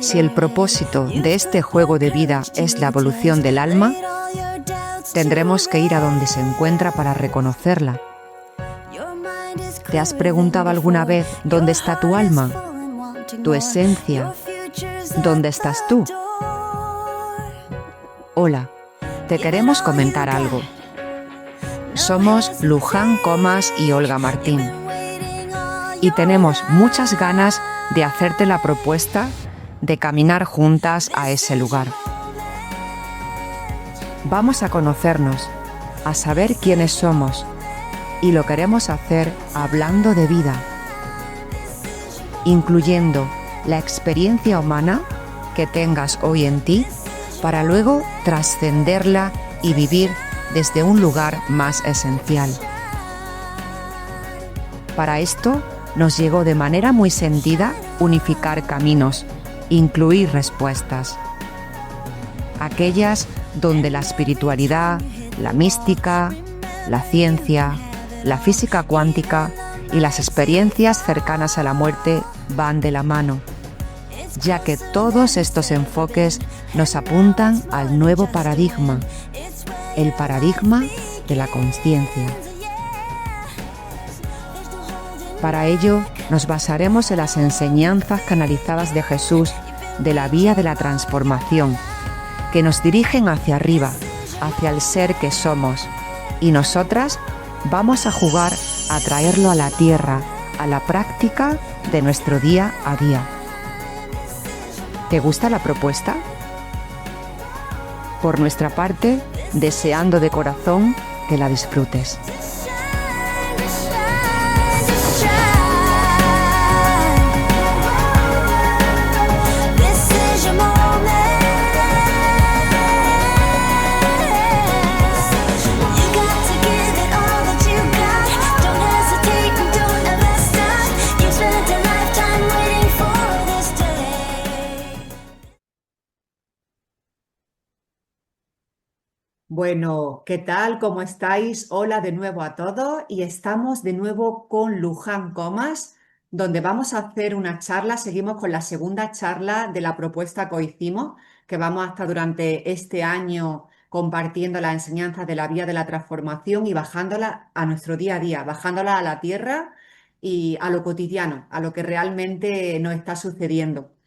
Si el propósito de este juego de vida es la evolución del alma, tendremos que ir a donde se encuentra para reconocerla. ¿Te has preguntado alguna vez dónde está tu alma, tu esencia? ¿Dónde estás tú? Hola, te queremos comentar algo. Somos Luján Comas y Olga Martín. Y tenemos muchas ganas de hacerte la propuesta de caminar juntas a ese lugar. Vamos a conocernos, a saber quiénes somos, y lo queremos hacer hablando de vida, incluyendo la experiencia humana que tengas hoy en ti para luego trascenderla y vivir desde un lugar más esencial. Para esto nos llegó de manera muy sentida unificar caminos, incluir respuestas. Aquellas donde la espiritualidad, la mística, la ciencia, la física cuántica y las experiencias cercanas a la muerte van de la mano, ya que todos estos enfoques nos apuntan al nuevo paradigma, el paradigma de la consciencia. Para ello, nos basaremos en las enseñanzas canalizadas de Jesús de la vía de la transformación, que nos dirigen hacia arriba, hacia el ser que somos, y nosotras vamos a jugar a traerlo a la tierra, a la práctica de nuestro día a día. ¿Te gusta la propuesta? Por nuestra parte, deseando de corazón que la disfrutes. Bueno, ¿qué tal? ¿Cómo estáis? Hola de nuevo a todos y estamos de nuevo con Luján Comas, donde vamos a hacer una charla. Seguimos con la segunda charla de la propuesta que hoy hicimos, que vamos a estar durante este año compartiendo las enseñanzas de la vía de la transformación y bajándola a nuestro día a día, bajándola a la tierra y a lo cotidiano, a lo que realmente nos está sucediendo.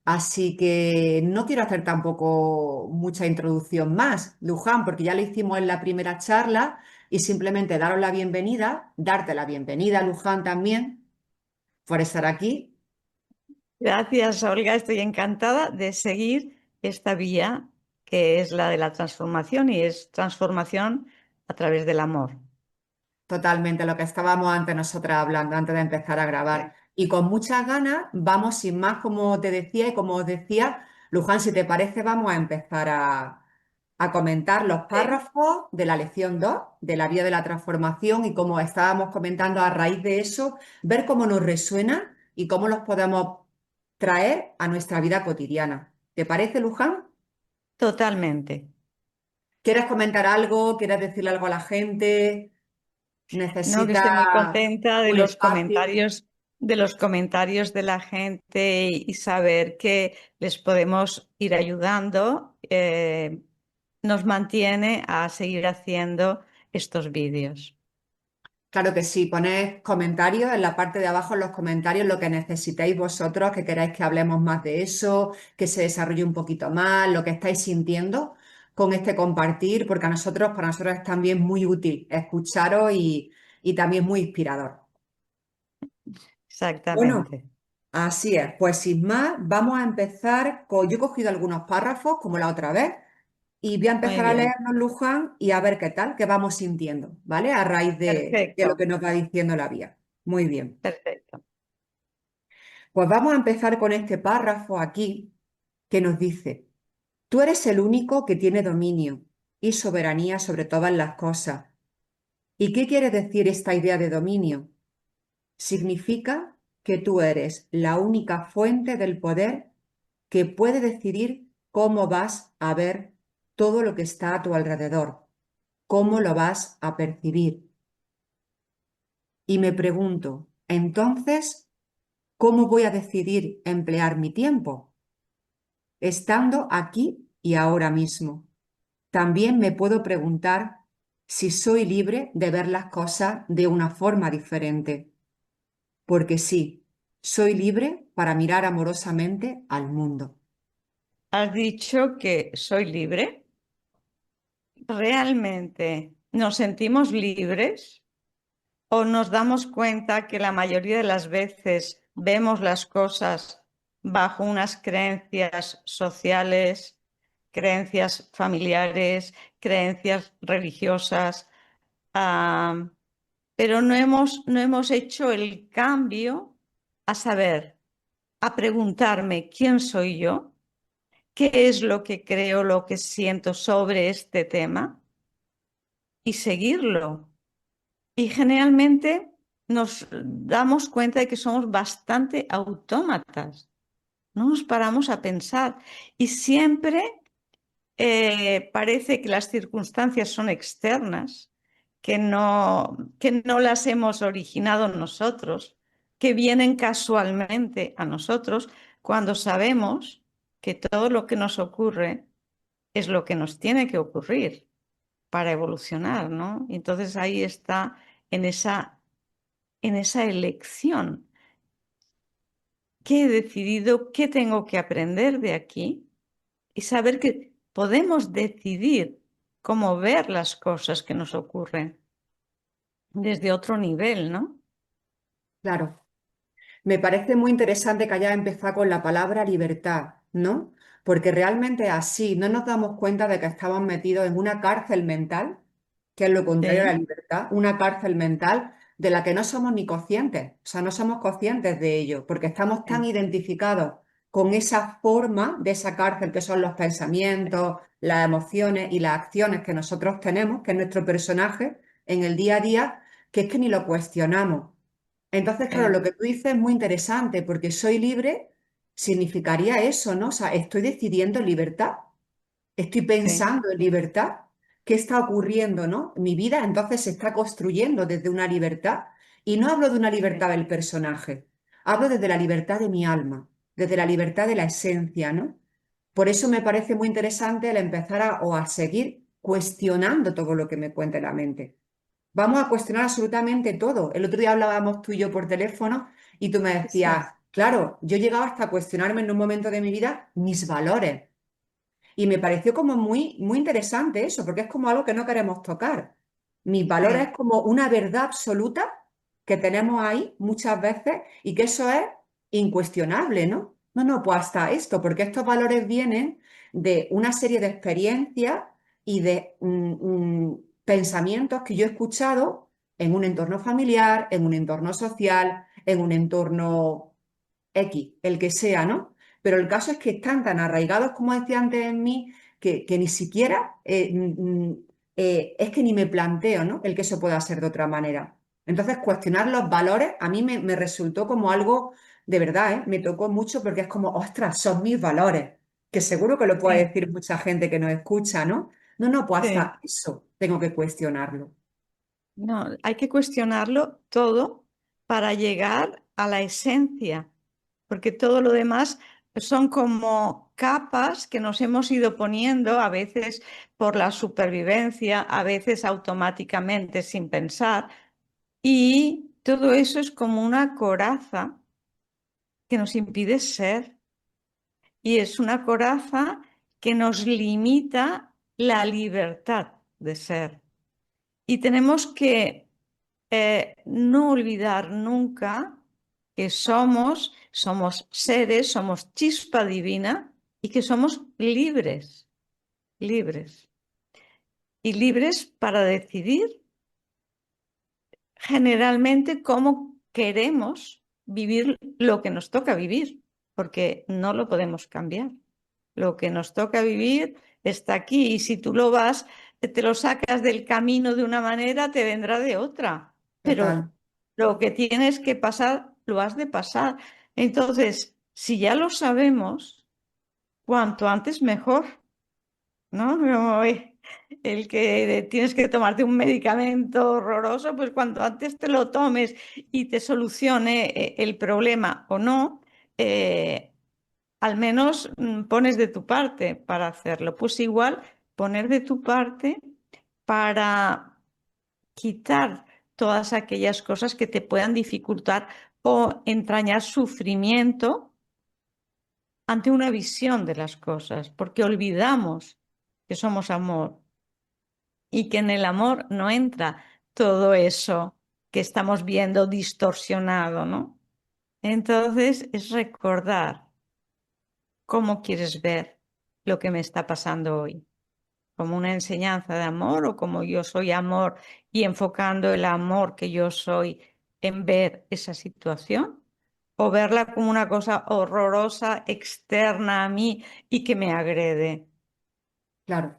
Así que no quiero hacer tampoco mucha introducción más, Luján, porque ya lo hicimos en la primera charla y simplemente daros la bienvenida, darte la bienvenida, Luján, también, por estar aquí. Gracias, Olga. Estoy encantada de seguir esta vía que es la de la transformación y es transformación a través del amor. Totalmente lo que estábamos antes nosotras hablando, antes de empezar a grabar. Y con muchas ganas, vamos sin más, como te decía y como os decía, Luján, si te parece, vamos a empezar a comentar los párrafos de la lección 2 de la vía de la transformación y como estábamos comentando a raíz de eso, ver cómo nos resuena y cómo los podemos traer a nuestra vida cotidiana. ¿Te parece, Luján? Totalmente. ¿Quieres comentar algo? ¿Quieres decirle algo a la gente? No, que estoy muy ¿Necesita contenta un espacio? de los comentarios de la gente y saber que les podemos ir ayudando, nos mantiene a seguir haciendo estos vídeos. Claro que sí, poned comentarios en la parte de abajo, en los comentarios, lo que necesitéis vosotros, que queráis que hablemos más de eso, que se desarrolle un poquito más, lo que estáis sintiendo con este compartir, porque para nosotros es también muy útil escucharos y también muy inspirador. Bueno, Exactamente. así es, pues sin más, vamos a empezar con, yo he cogido algunos párrafos, como la otra vez, y voy a Muy empezar a bien. leernos, Luján, y a ver qué tal, qué vamos sintiendo, ¿vale? A raíz de lo Perfecto, que nos va diciendo la vía. Muy bien. perfecto. Pues vamos a empezar con este párrafo aquí que nos dice, tú eres el único que tiene dominio y soberanía sobre todas las cosas. ¿Y qué quiere decir esta idea de dominio? Significa que tú eres la única fuente del poder que puede decidir cómo vas a ver todo lo que está a tu alrededor, cómo lo vas a percibir. Y me pregunto, entonces, ¿cómo voy a decidir emplear mi tiempo? estando aquí y ahora mismo. También me puedo preguntar si soy libre de ver las cosas de una forma diferente, porque sí, soy libre para mirar amorosamente al mundo. Has dicho que soy libre. ¿Realmente nos sentimos libres o nos damos cuenta que la mayoría de las veces vemos las cosas bajo unas creencias sociales, creencias familiares, creencias religiosas, ah, pero no hemos hecho el cambio a saber, a preguntarme quién soy yo, qué es lo que creo, lo que siento sobre este tema y seguirlo? Y generalmente nos damos cuenta de que somos bastante autómatas, no nos paramos a pensar y siempre parece que las circunstancias son externas, que no las hemos originado nosotros, que vienen casualmente a nosotros, cuando sabemos que todo lo que nos ocurre es lo que nos tiene que ocurrir para evolucionar, ¿no? Y entonces ahí está en en esa elección. ¿Qué he decidido? ¿Qué tengo que aprender de aquí? Y saber que podemos decidir cómo ver las cosas que nos ocurren desde otro nivel, ¿no? Claro. Me parece muy interesante que hayas empezado con la palabra libertad, ¿no? Porque realmente así no nos damos cuenta de que estamos metidos en una cárcel mental, que es lo contrario a la Sí, libertad, una cárcel mental de la que no somos ni conscientes, o sea, no somos conscientes de ello, porque estamos tan sí, identificados con esa forma de esa cárcel que son los pensamientos, las emociones y las acciones que nosotros tenemos, que es nuestro personaje en el día a día, que es que ni lo cuestionamos. Entonces, claro, sí, lo que tú dices es muy interesante porque soy libre significaría eso, ¿no? O sea, estoy decidiendo en libertad, estoy sí, pensando en libertad. ¿Qué está ocurriendo, no? Mi vida entonces se está construyendo desde una libertad y no hablo de una sí, libertad del personaje, hablo desde la libertad de mi alma, desde la libertad de la esencia, ¿no? Por eso me parece muy interesante el empezar o a seguir cuestionando todo lo que me cuente la mente. Vamos a cuestionar absolutamente todo. El otro día hablábamos tú y yo por teléfono y tú me sí, decías, claro, yo llegaba hasta cuestionarme en un momento de mi vida mis valores. Y me pareció como muy, muy interesante eso, porque es como algo que no queremos tocar. Mis valores sí, es como una verdad absoluta que tenemos ahí muchas veces y que eso es incuestionable, ¿no? No, no, pues hasta esto, porque estos valores vienen de una serie de experiencias y de pensamientos que yo he escuchado en un entorno familiar, en un entorno social, en un entorno X, el que sea, ¿no? Pero el caso es que están tan arraigados, como decía antes en mí, que ni siquiera es que ni me planteo, ¿no? El que eso pueda ser de otra manera. Entonces, cuestionar los valores a mí me resultó como algo de verdad, ¿eh? Me tocó mucho porque es como, ostras, son mis valores, que seguro que lo puede sí, decir mucha gente que nos escucha, ¿no? No, no, pues sí. hasta eso tengo que cuestionarlo. No, hay que cuestionarlo todo para llegar a la esencia, porque todo lo demás son como capas que nos hemos ido poniendo, a veces por la supervivencia, a veces automáticamente sin pensar, y todo eso es como una coraza que nos impide ser, y es una coraza que nos limita la libertad de ser. Y tenemos que no olvidar nunca que somos seres, somos chispa divina y que somos libres, libres. Y libres para decidir generalmente cómo queremos vivir lo que nos toca vivir, porque no lo podemos cambiar. Lo que nos toca vivir está aquí y si tú lo vas, te lo sacas del camino de una manera, te vendrá de otra. Pero Total, lo que tienes que pasar, lo has de pasar. Entonces, si ya lo sabemos, cuanto antes mejor, ¿no? Como, el que tienes que tomarte un medicamento horroroso, pues cuanto antes te lo tomes y te solucione el problema o no, eh, al menos pones de tu parte para hacerlo. Pues igual poner de tu parte para quitar todas aquellas cosas que te puedan dificultar o entrañar sufrimiento ante una visión de las cosas, porque olvidamos que somos amor y que en el amor no entra todo eso que estamos viendo distorsionado, ¿no? Entonces es recordar cómo quieres ver lo que me está pasando hoy, como una enseñanza de amor o como yo soy amor y enfocando el amor que yo soy en ver esa situación o verla como una cosa horrorosa externa a mí y que me agrede. Claro,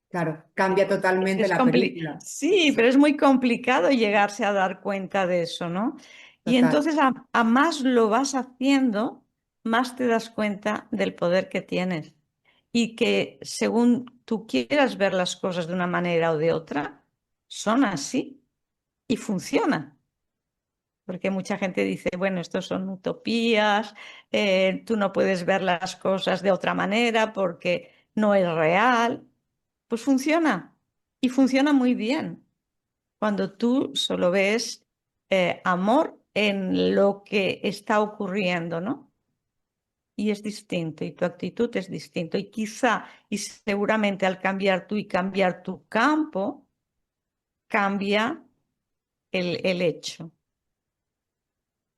claro, cambia totalmente la película. Sí, pero es muy complicado llegarse a dar cuenta de eso, ¿no? Y Total, entonces a más lo vas haciendo, más te das cuenta del poder que tienes y que según tú quieras ver las cosas de una manera o de otra, son así y funciona. Porque mucha gente dice, bueno, estos son utopías, tú no puedes ver las cosas de otra manera porque no es real. Pues funciona y funciona muy bien cuando tú solo ves amor en lo que está ocurriendo, ¿no? Y es distinto y tu actitud es distinto. Y quizá y seguramente al cambiar tú y cambiar tu campo, cambia el hecho.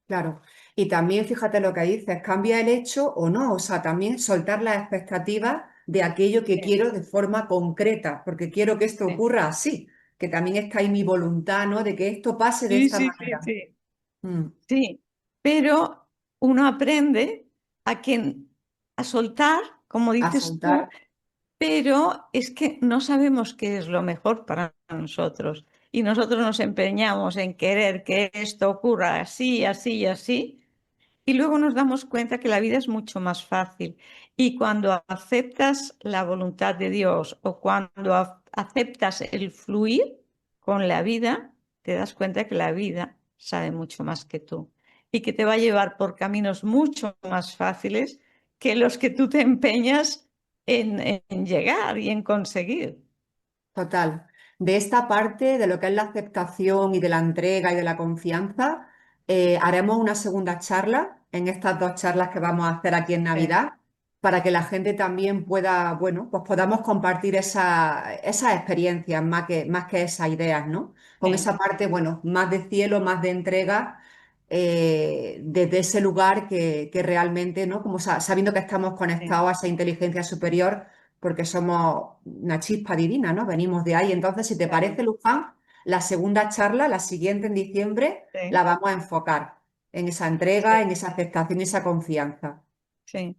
claro. Y también fíjate lo que dices, cambia el hecho o no, o sea, también soltar las expectativas de aquello que Sí, quiero de forma concreta, porque quiero que esto sí, ocurra así, que también está ahí mi voluntad, ¿no? De que esto pase de sí, esta sí, sí, manera. sí. Mm, Sí, pero uno aprende a que a soltar, como a dices tú, soltar, pero es que no sabemos qué es lo mejor para nosotros. Y nosotros nos empeñamos en querer que esto ocurra así, así y así. Y luego nos damos cuenta que la vida es mucho más fácil. Y cuando aceptas la voluntad de Dios o cuando aceptas el fluir con la vida, te das cuenta que la vida sabe mucho más que tú y que te va a llevar por caminos mucho más fáciles que los que tú te empeñas en llegar y en conseguir. total. De esta parte, de lo que es la aceptación y de la entrega y de la confianza, haremos una segunda charla en estas dos charlas que vamos a hacer aquí en Sí, Navidad, para que la gente también pueda, bueno, pues podamos compartir esas experiencias más que esas ideas, ¿no? Con sí, esa parte, bueno, más de cielo, más de entrega, desde ese lugar que realmente, ¿no? Como sabiendo que estamos sí, conectados a esa inteligencia superior porque somos una chispa divina, ¿no? Venimos de ahí. Entonces, si te claro, parece, Luján, la segunda charla, la siguiente en diciembre, sí, la vamos a enfocar en esa entrega, sí. en esa aceptación y esa confianza. Sí,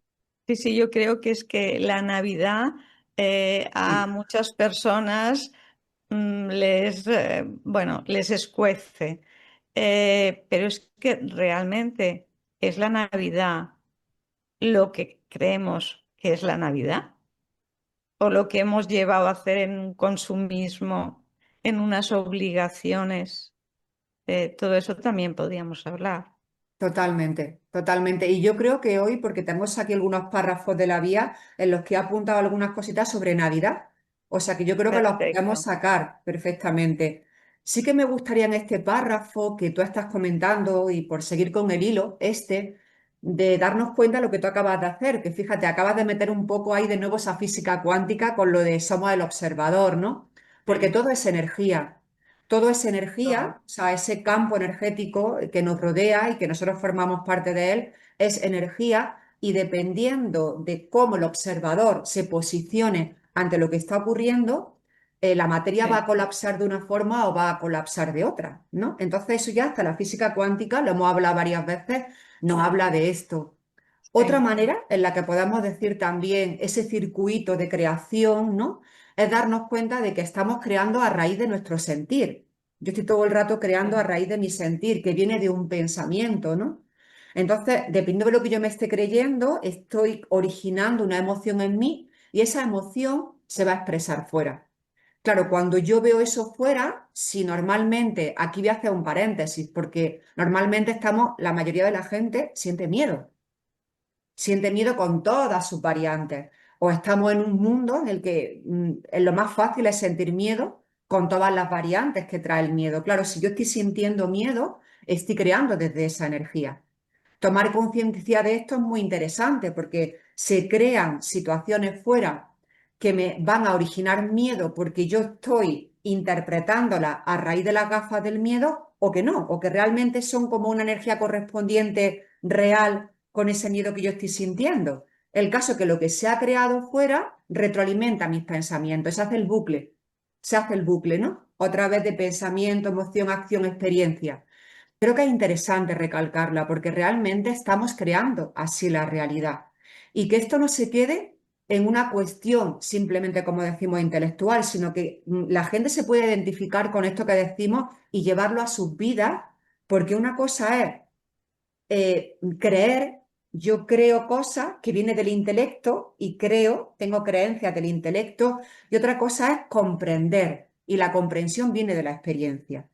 sí, sí, yo creo que es que la Navidad a Sí, muchas personas bueno, les escuece. Pero es que realmente es la Navidad lo que creemos que es la Navidad o lo que hemos llevado a hacer en un consumismo, en unas obligaciones. Todo eso también podríamos hablar. totalmente, totalmente. Y yo creo que hoy, porque tenemos aquí algunos párrafos de la vía en los que he apuntado algunas cositas sobre Navidad, o sea que yo creo que los podemos Perfecto. sacar perfectamente. Sí que me gustaría en este párrafo que tú estás comentando y por seguir con el hilo, de darnos cuenta de lo que tú acabas de hacer, que fíjate, acabas de meter un poco ahí de nuevo esa física cuántica con lo de somos el observador, ¿no? Porque Sí, todo es energía. Todo es todo. energía, o sea, ese campo energético que nos rodea y que nosotros formamos parte de él es energía y dependiendo de cómo el observador se posicione ante lo que está ocurriendo, la materia va Sí, a colapsar de una forma o va a colapsar de otra, ¿no? Entonces eso ya hasta la física cuántica, lo hemos hablado varias veces, nos habla de esto. Otra sí, manera en la que podamos decir también ese circuito de creación, ¿no? Es darnos cuenta de que estamos creando a raíz de nuestro sentir. Yo estoy todo el rato creando a sí, raíz de mi sentir, que viene de un pensamiento, ¿no? Entonces, dependiendo de lo que yo me esté creyendo, estoy originando una emoción en mí y esa emoción se va a expresar fuera. Claro, cuando yo veo eso fuera, si normalmente, aquí voy a hacer un paréntesis, porque normalmente estamos, la mayoría de la gente siente miedo. siente miedo con todas sus variantes. O estamos en un mundo en el que lo más fácil es sentir miedo con todas las variantes que trae el miedo. Claro, si yo estoy sintiendo miedo, estoy creando desde esa energía. Tomar conciencia de esto es muy interesante porque se crean situaciones fuera que me van a originar miedo porque yo estoy interpretándola a raíz de las gafas del miedo o que no, o que realmente son como una energía correspondiente real con ese miedo que yo estoy sintiendo. El caso es que lo que se ha creado fuera retroalimenta mis pensamientos, se hace el bucle, ¿no? Otra vez de pensamiento, emoción, acción, experiencia. Creo que es interesante recalcarla porque realmente estamos creando así la realidad y que esto no se quede en una cuestión simplemente, como decimos, intelectual, sino que la gente se puede identificar con esto que decimos y llevarlo a sus vidas, porque una cosa es creer, yo creo cosas que vienen del intelecto y creo, tengo creencias del intelecto, y otra cosa es comprender y la comprensión viene de la experiencia.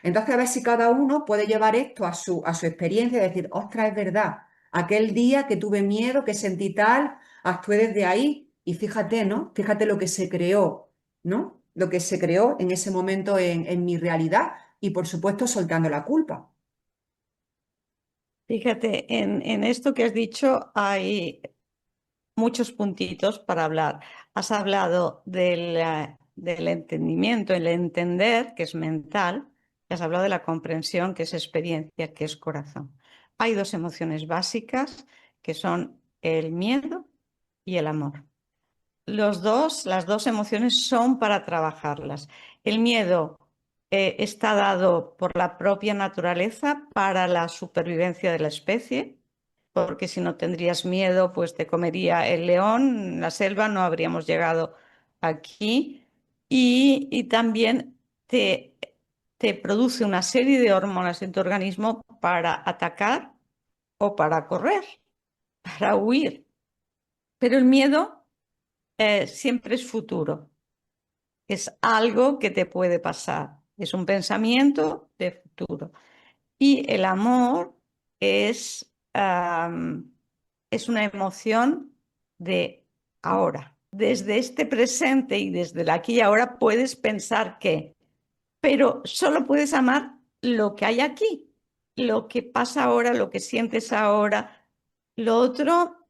Entonces, a ver si cada uno puede llevar esto a su experiencia y decir, ostras, es verdad, aquel día que tuve miedo, que sentí tal, actué desde ahí y fíjate, ¿no? Fíjate lo que se creó, ¿no? Lo que se creó en ese momento en mi realidad y, por supuesto, soltando la culpa. Fíjate, en esto que has dicho hay muchos puntitos para hablar. Has hablado del entendimiento, el entender, que es mental, y has hablado de la comprensión, que es experiencia, que es corazón. Hay dos emociones básicas, que son el miedo y el amor. Las dos emociones son para trabajarlas. El miedo está dado por la propia naturaleza para la supervivencia de la especie, porque si no tendrías miedo, pues te comería el león, la selva, no habríamos llegado aquí. Y también te, te produce una serie de hormonas en tu organismo para atacar o para correr, para huir. Pero el miedo siempre es futuro. Es algo que te puede pasar. Es un pensamiento de futuro. Y el amor es una emoción de ahora. Desde este presente y desde el aquí y ahora puedes pensar que, pero solo puedes amar lo que hay aquí, lo que pasa ahora, lo que sientes ahora. Lo otro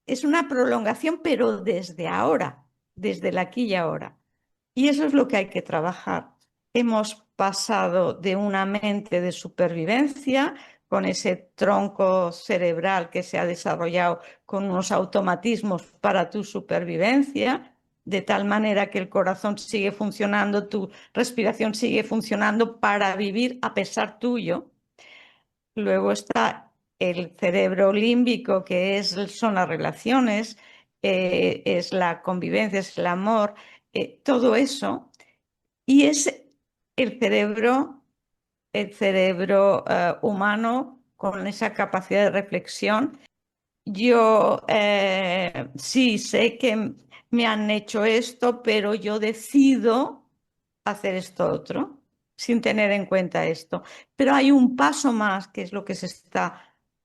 es una prolongación, pero desde ahora, desde el aquí y ahora. Y eso es lo que hay que trabajar. Hemos pasado de una mente de supervivencia, con ese tronco cerebral que se ha desarrollado con unos automatismos para tu supervivencia, de tal manera que el corazón sigue funcionando, tu respiración sigue funcionando para vivir a pesar tuyo. Luego está el cerebro límbico, que son las relaciones, es la convivencia, es el amor, todo eso. Y es el cerebro, el cerebro humano con esa capacidad de reflexión. Yo sí sé que me han hecho esto, pero yo decido hacer esto otro, sin tener en cuenta esto. Pero hay un paso más, que es lo que se está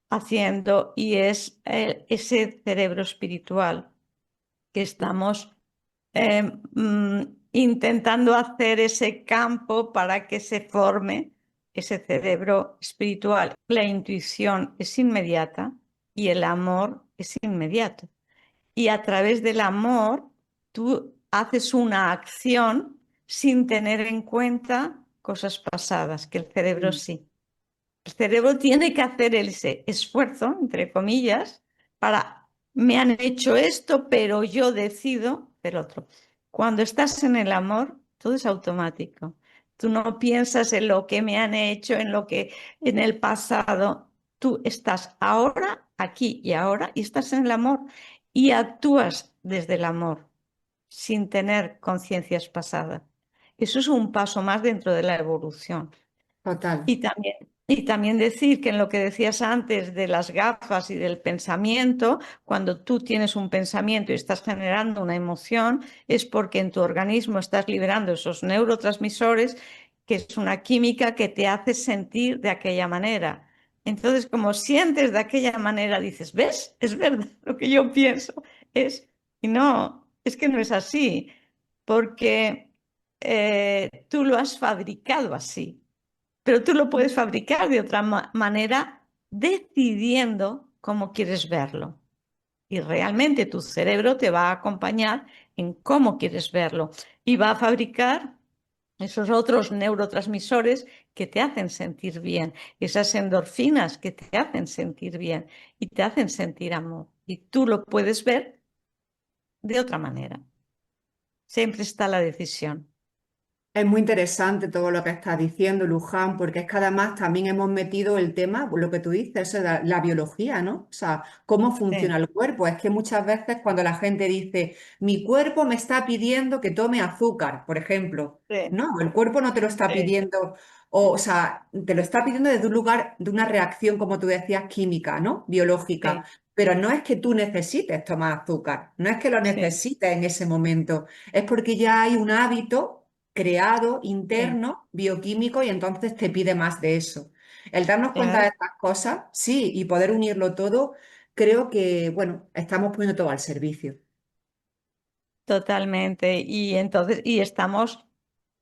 haciendo, y es ese cerebro espiritual que estamos eh, mm, intentando hacer ese campo para que se forme ese cerebro espiritual. La intuición es inmediata y el amor es inmediato. Y a través del amor tú haces una acción sin tener en cuenta cosas pasadas, que el cerebro Mm. sí. El cerebro tiene que hacer ese esfuerzo, entre comillas, para, me han hecho esto, pero yo decido el otro. Cuando estás en el amor, todo es automático. Tú no piensas en lo que me han hecho, en lo que en el pasado. Tú estás ahora, aquí y ahora, y estás en el amor y actúas desde el amor, sin tener conciencias pasadas. Eso es un paso más dentro de la evolución. Total. Y también decir que en lo que decías antes de las gafas y del pensamiento, cuando tú tienes un pensamiento y estás generando una emoción, es porque en tu organismo estás liberando esos neurotransmisores, que es una química que te hace sentir de aquella manera. Entonces, como sientes de aquella manera, dices, ¿ves? Es verdad lo que yo pienso. Es, y no, es que no es así, porque tú lo has fabricado así, pero tú lo puedes fabricar de otra manera decidiendo cómo quieres verlo. Y realmente tu cerebro te va a acompañar en cómo quieres verlo y va a fabricar esos otros neurotransmisores que te hacen sentir bien, esas endorfinas que te hacen sentir bien y te hacen sentir amor. Y tú lo puedes ver de otra manera. Siempre está la decisión. Es muy interesante todo lo que estás diciendo, Luján, porque es que además también hemos metido el tema, lo que tú dices, eso de la biología, ¿no? O sea, cómo funciona Sí, el cuerpo. Es que muchas veces cuando la gente dice, mi cuerpo me está pidiendo que tome azúcar, por ejemplo, sí, no, el cuerpo no te lo está sí, pidiendo, o sea, te lo está pidiendo desde un lugar de una reacción, como tú decías, química, ¿no? Biológica. sí, Pero no es que tú necesites tomar azúcar, no es que lo sí, necesites en ese momento, es porque ya hay un hábito creado, sí, interno, bioquímico, y entonces te pide más de eso. El darnos cuenta de claro, estas cosas, sí, y poder unirlo todo, creo que, bueno, estamos poniendo todo al servicio. totalmente. Y entonces, y estamos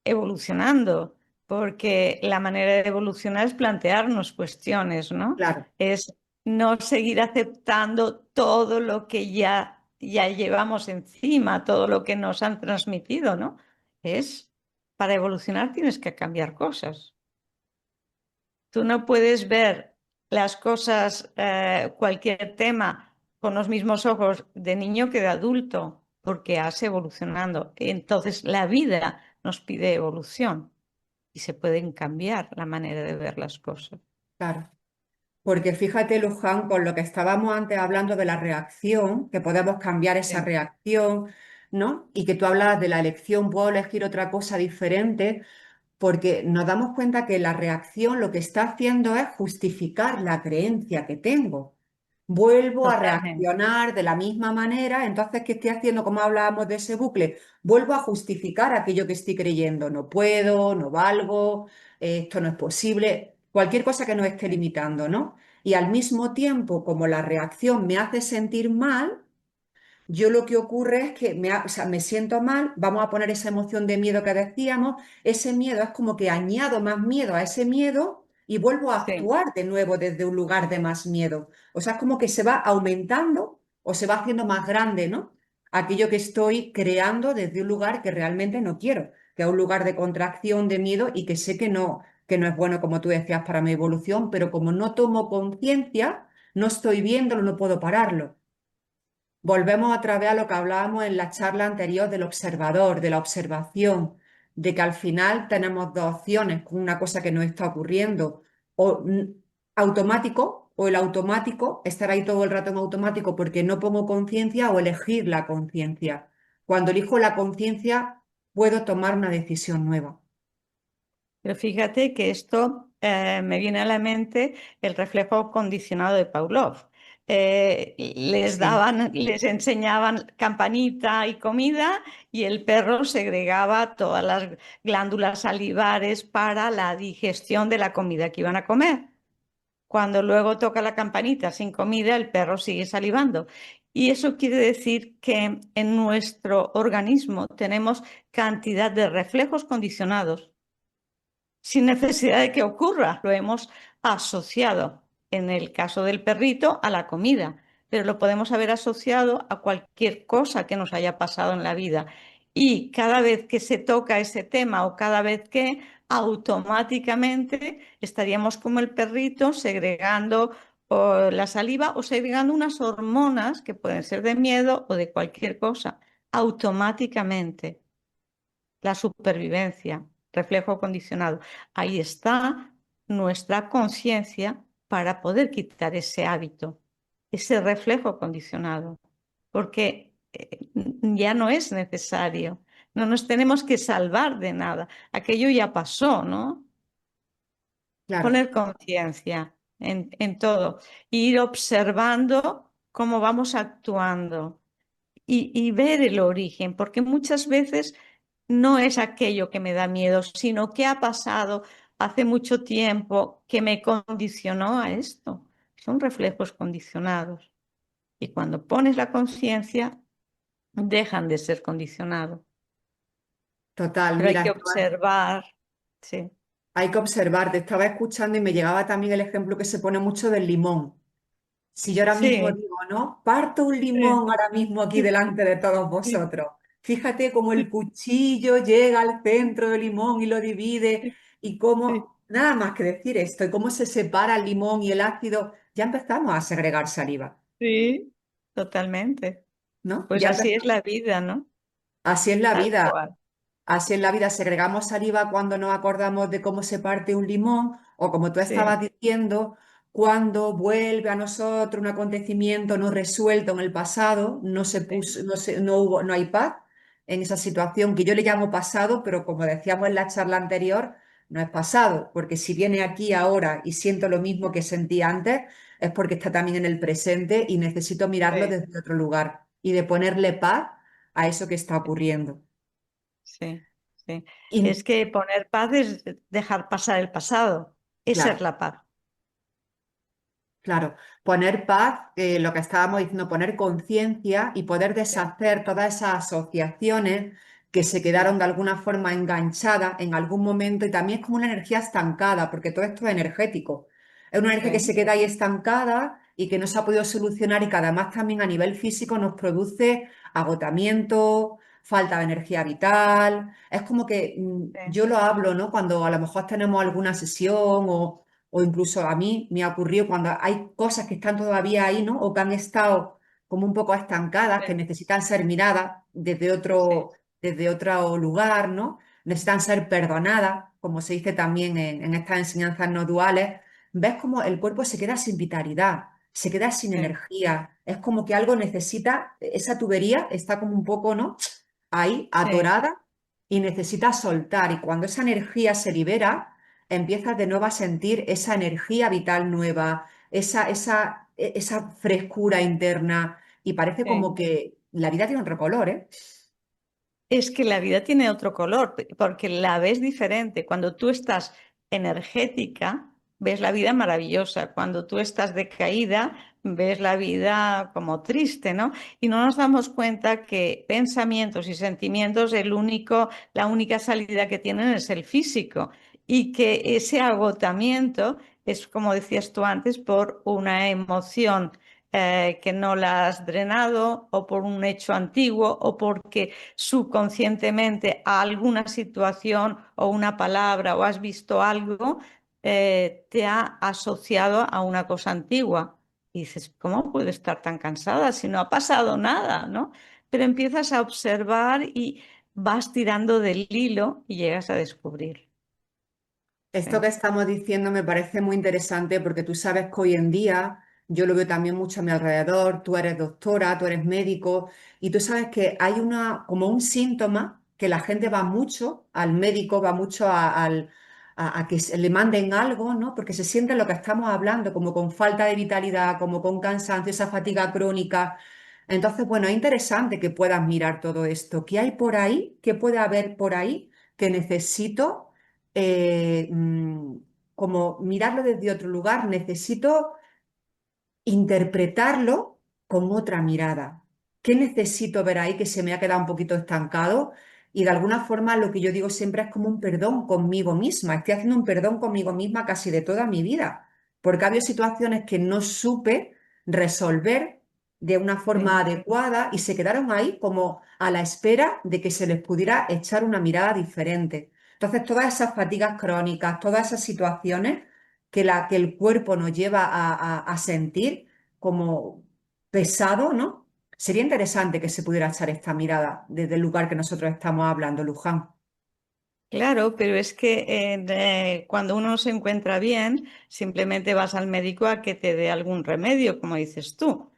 evolucionando, porque la manera de evolucionar es plantearnos cuestiones, ¿no? Claro, Es no seguir aceptando todo lo que ya llevamos encima, todo lo que nos han transmitido, ¿no? Es, para evolucionar tienes que cambiar cosas. Tú no puedes ver las cosas, cualquier tema, con los mismos ojos de niño que de adulto, porque has evolucionando. Entonces, la vida nos pide evolución y se pueden cambiar la manera de ver las cosas. claro. Porque fíjate, Luján, con lo que estábamos antes hablando de la reacción, que podemos cambiar esa Sí, reacción, ¿no? Y que tú hablabas de la elección, puedo elegir otra cosa diferente. Porque nos damos cuenta que la reacción lo que está haciendo es justificar la creencia que tengo. Vuelvo a totalmente. reaccionar de la misma manera, entonces, ¿qué estoy haciendo? Como hablábamos de ese bucle, vuelvo a justificar aquello que estoy creyendo. No puedo, no valgo, esto no es posible, cualquier cosa que nos esté Sí, limitando, ¿no? Y al mismo tiempo, como la reacción me hace sentir mal, yo lo que ocurre es que o sea, me siento mal, vamos a poner esa emoción de miedo que decíamos, ese miedo es como que añado más miedo a ese miedo y vuelvo a sí, actuar de nuevo desde un lugar de más miedo. O sea, es como que se va aumentando o se va haciendo más grande, ¿no? Aquello que estoy creando desde un lugar que realmente no quiero, que es un lugar de contracción, de miedo y que sé que no es bueno, como tú decías, para mi evolución, pero como no tomo conciencia, no estoy viéndolo, no puedo pararlo. Volvemos otra vez a lo que hablábamos en la charla anterior del observador, de la observación, de que al final tenemos dos opciones con una cosa que nos está ocurriendo, o automático, o el automático, estar ahí todo el rato en automático porque no pongo conciencia, o elegir la conciencia. Cuando elijo la conciencia, puedo tomar una decisión nueva. pero fíjate que esto, me viene a la mente el reflejo condicionado de Pavlov. Sí, Les enseñaban campanita y comida y el perro segregaba todas las glándulas salivares para la digestión de la comida que iban a comer. Cuando luego toca la campanita sin comida, el perro sigue salivando. Y eso quiere decir que en nuestro organismo tenemos cantidad de reflejos condicionados sin necesidad de que ocurra. Lo hemos asociado, en el caso del perrito, a la comida, pero lo podemos haber asociado a cualquier cosa que nos haya pasado en la vida. Y cada vez que se toca ese tema o cada vez que automáticamente estaríamos como el perrito segregando la saliva o segregando unas hormonas que pueden ser de miedo o de cualquier cosa, automáticamente. La supervivencia, reflejo condicionado. Ahí está nuestra conciencia para poder quitar ese hábito, ese reflejo condicionado, porque ya no es necesario. No nos tenemos que salvar de nada. Aquello ya pasó, ¿no? claro, Poner conciencia en todo, e ir observando cómo vamos actuando y ver el origen, porque muchas veces no es aquello que me da miedo, sino qué ha pasado hace mucho tiempo que me condicionó a esto. Son reflejos condicionados. Y cuando pones la conciencia, dejan de ser condicionados. Total, Pero hay mira, que observar. Sí, hay que observar, te estaba escuchando y me llegaba también el ejemplo que se pone mucho del limón. Si yo ahora mismo sí, digo, ¿no? Parto un sí, limón ahora mismo aquí delante de todos sí, vosotros. Fíjate cómo el sí, cuchillo llega al centro del limón y lo divide sí, y sí, cómo, nada más que decir esto, y cómo se separa el limón y el ácido, ya empezamos a segregar saliva, sí, totalmente. ¿no? Pues Ya así es empezamos. la vida, ¿no? Así es la Tal vida. cual. Así en la vida segregamos saliva cuando nos acordamos de cómo se parte un limón o como tú Sí, estabas diciendo, cuando vuelve a nosotros un acontecimiento no resuelto en el pasado, no se sí, puso, no hubo, no hay paz en esa situación que yo le llamo pasado, pero como decíamos en la charla anterior, no es pasado, porque si viene aquí ahora y siento lo mismo que sentí antes, es porque está también en el presente y necesito mirarlo sí, desde otro lugar y de ponerle paz a eso que está ocurriendo. sí, sí. Y Es que poner paz es dejar pasar el pasado. Esa es claro. la paz. Claro, poner paz, lo que estábamos diciendo, poner conciencia y poder Sí, deshacer todas esas asociaciones que se sí, quedaron de alguna forma enganchadas en algún momento y también es como una energía estancada, porque todo esto es energético. Es una energía que sí, se queda ahí estancada y que no se ha podido solucionar y que además también a nivel físico nos produce agotamiento, falta de energía vital. Es como que sí, yo lo hablo, ¿no? Cuando a lo mejor tenemos alguna sesión o incluso a mí me ha ocurrido cuando hay cosas que están todavía ahí, ¿no? O que han estado como un poco estancadas, que sí, necesitan ser miradas sí, desde otro lugar, ¿no? Necesitan ser perdonadas, como se dice también en estas enseñanzas no duales. Ves como el cuerpo se queda sin vitalidad, se queda sin sí, energía. Es como que algo necesita, esa tubería está como un poco, ¿no? Ahí, sí, atorada y necesita soltar. Y cuando esa energía se libera, empiezas de nuevo a sentir esa energía vital nueva, esa frescura interna y parece sí. como que la vida tiene otro color, ¿eh? Es que la vida tiene otro color, porque la ves diferente. Cuando tú estás energética, ves la vida maravillosa. Cuando tú estás decaída, ves la vida como triste, ¿no? Y no nos damos cuenta que pensamientos y sentimientos, la única salida que tienen es el físico. Y que ese agotamiento es, como decías tú antes, por una emoción que no la has drenado, o por un hecho antiguo, o porque subconscientemente a alguna situación o una palabra o has visto algo, te ha asociado a una cosa antigua. Y dices, ¿cómo puedo estar tan cansada si no ha pasado nada, ¿no? Pero empiezas a observar y vas tirando del hilo y llegas a descubrir. Esto que Sí, estamos diciendo me parece muy interesante porque tú sabes que hoy en día, yo lo veo también mucho a mi alrededor, tú eres doctora, tú eres médico, y tú sabes que hay como un síntoma que la gente va mucho al médico, va mucho a que le manden algo, ¿no? Porque se siente lo que estamos hablando, como con falta de vitalidad, como con cansancio, esa fatiga crónica. Entonces, bueno, es interesante que puedas mirar todo esto. ¿Qué hay por ahí? ¿Qué puede haber por ahí que necesito? eh, mm, Como mirarlo desde otro lugar, necesito interpretarlo con otra mirada. ¿Qué necesito ver ahí que se me ha quedado un poquito estancado? Y de alguna forma lo que yo digo siempre es como un perdón conmigo misma. Estoy haciendo un perdón conmigo misma casi de toda mi vida, porque había situaciones que no supe resolver de una sí, forma adecuada y se quedaron ahí como a la espera de que se les pudiera echar una mirada diferente. Entonces, todas esas fatigas crónicas, todas esas situaciones que el cuerpo nos lleva a sentir como pesado, ¿no? Sería interesante que se pudiera echar esta mirada desde el lugar que nosotros estamos hablando, Luján. claro, pero es que cuando uno no se encuentra bien, simplemente vas al médico a que te dé algún remedio, como dices tú.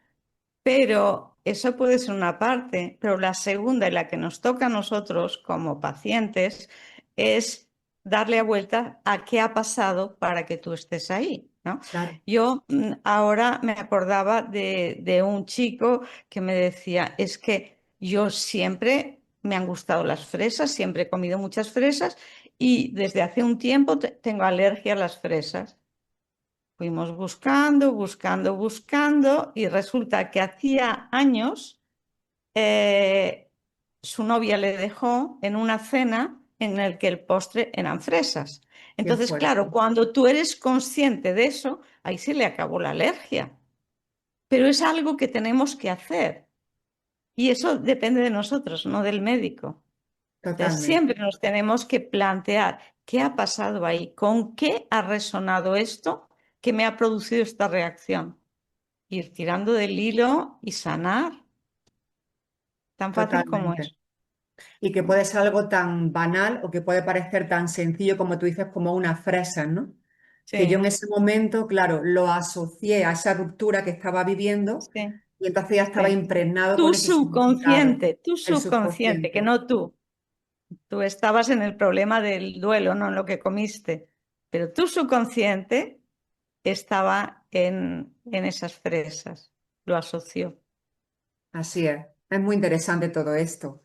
Pero eso puede ser una parte, pero la segunda y la que nos toca a nosotros como pacientes es darle a vuelta a qué ha pasado para que tú estés ahí, ¿no? Claro. Yo ahora me acordaba de un chico que me decía, es que yo siempre me han gustado las fresas, siempre he comido muchas fresas Y desde hace un tiempo tengo alergia a las fresas. Fuimos buscando, buscando, buscando y resulta que hacía años eh, su novia le dejó en una cena en el que el postre eran fresas. Qué Entonces, claro, fuerte. cuando tú eres consciente de eso, ahí se le acabó la alergia. Pero es algo que tenemos que hacer y eso depende de nosotros, no del médico. Entonces, Totalmente. siempre nos tenemos que plantear qué ha pasado ahí, con qué ha resonado esto que me ha producido esta reacción. Ir tirando del hilo y sanar, tan fácil como Totalmente. es. Y que puede ser algo tan banal o que puede parecer tan sencillo como tú dices, como una fresa, ¿no? Que yo en Sí, ese momento, claro, lo asocié a esa ruptura que estaba viviendo sí, y entonces ya estaba sí. impregnado con ese significado, Tu el subconsciente, que subconsciente. no tú. Tú estabas en el problema del duelo, no en lo que comiste, pero tu subconsciente estaba en esas fresas, lo asoció. Así es muy interesante todo esto.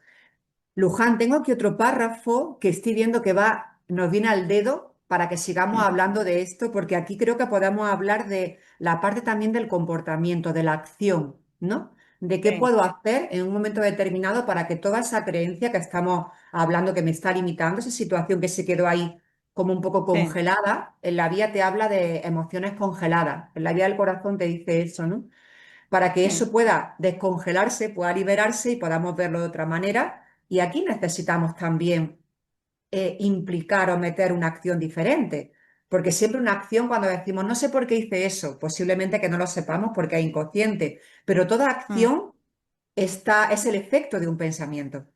Luján, tengo aquí otro párrafo que estoy viendo que va, nos viene al dedo para que sigamos hablando de esto, porque aquí creo que podemos hablar de la parte también del comportamiento, de la acción, ¿no? De qué Sí, puedo hacer en un momento determinado para que toda esa creencia que estamos hablando, que me está limitando, esa situación que se quedó ahí como un poco sí, congelada, en la vía te habla de emociones congeladas, en la vía del corazón te dice eso, ¿no? Para que sí. eso pueda descongelarse, pueda liberarse y podamos verlo de otra manera. Y aquí necesitamos también implicar o meter una acción diferente, porque siempre una acción cuando decimos no sé por qué hice eso, posiblemente que no lo sepamos porque es inconsciente, pero toda Mm, acción es el efecto de un pensamiento.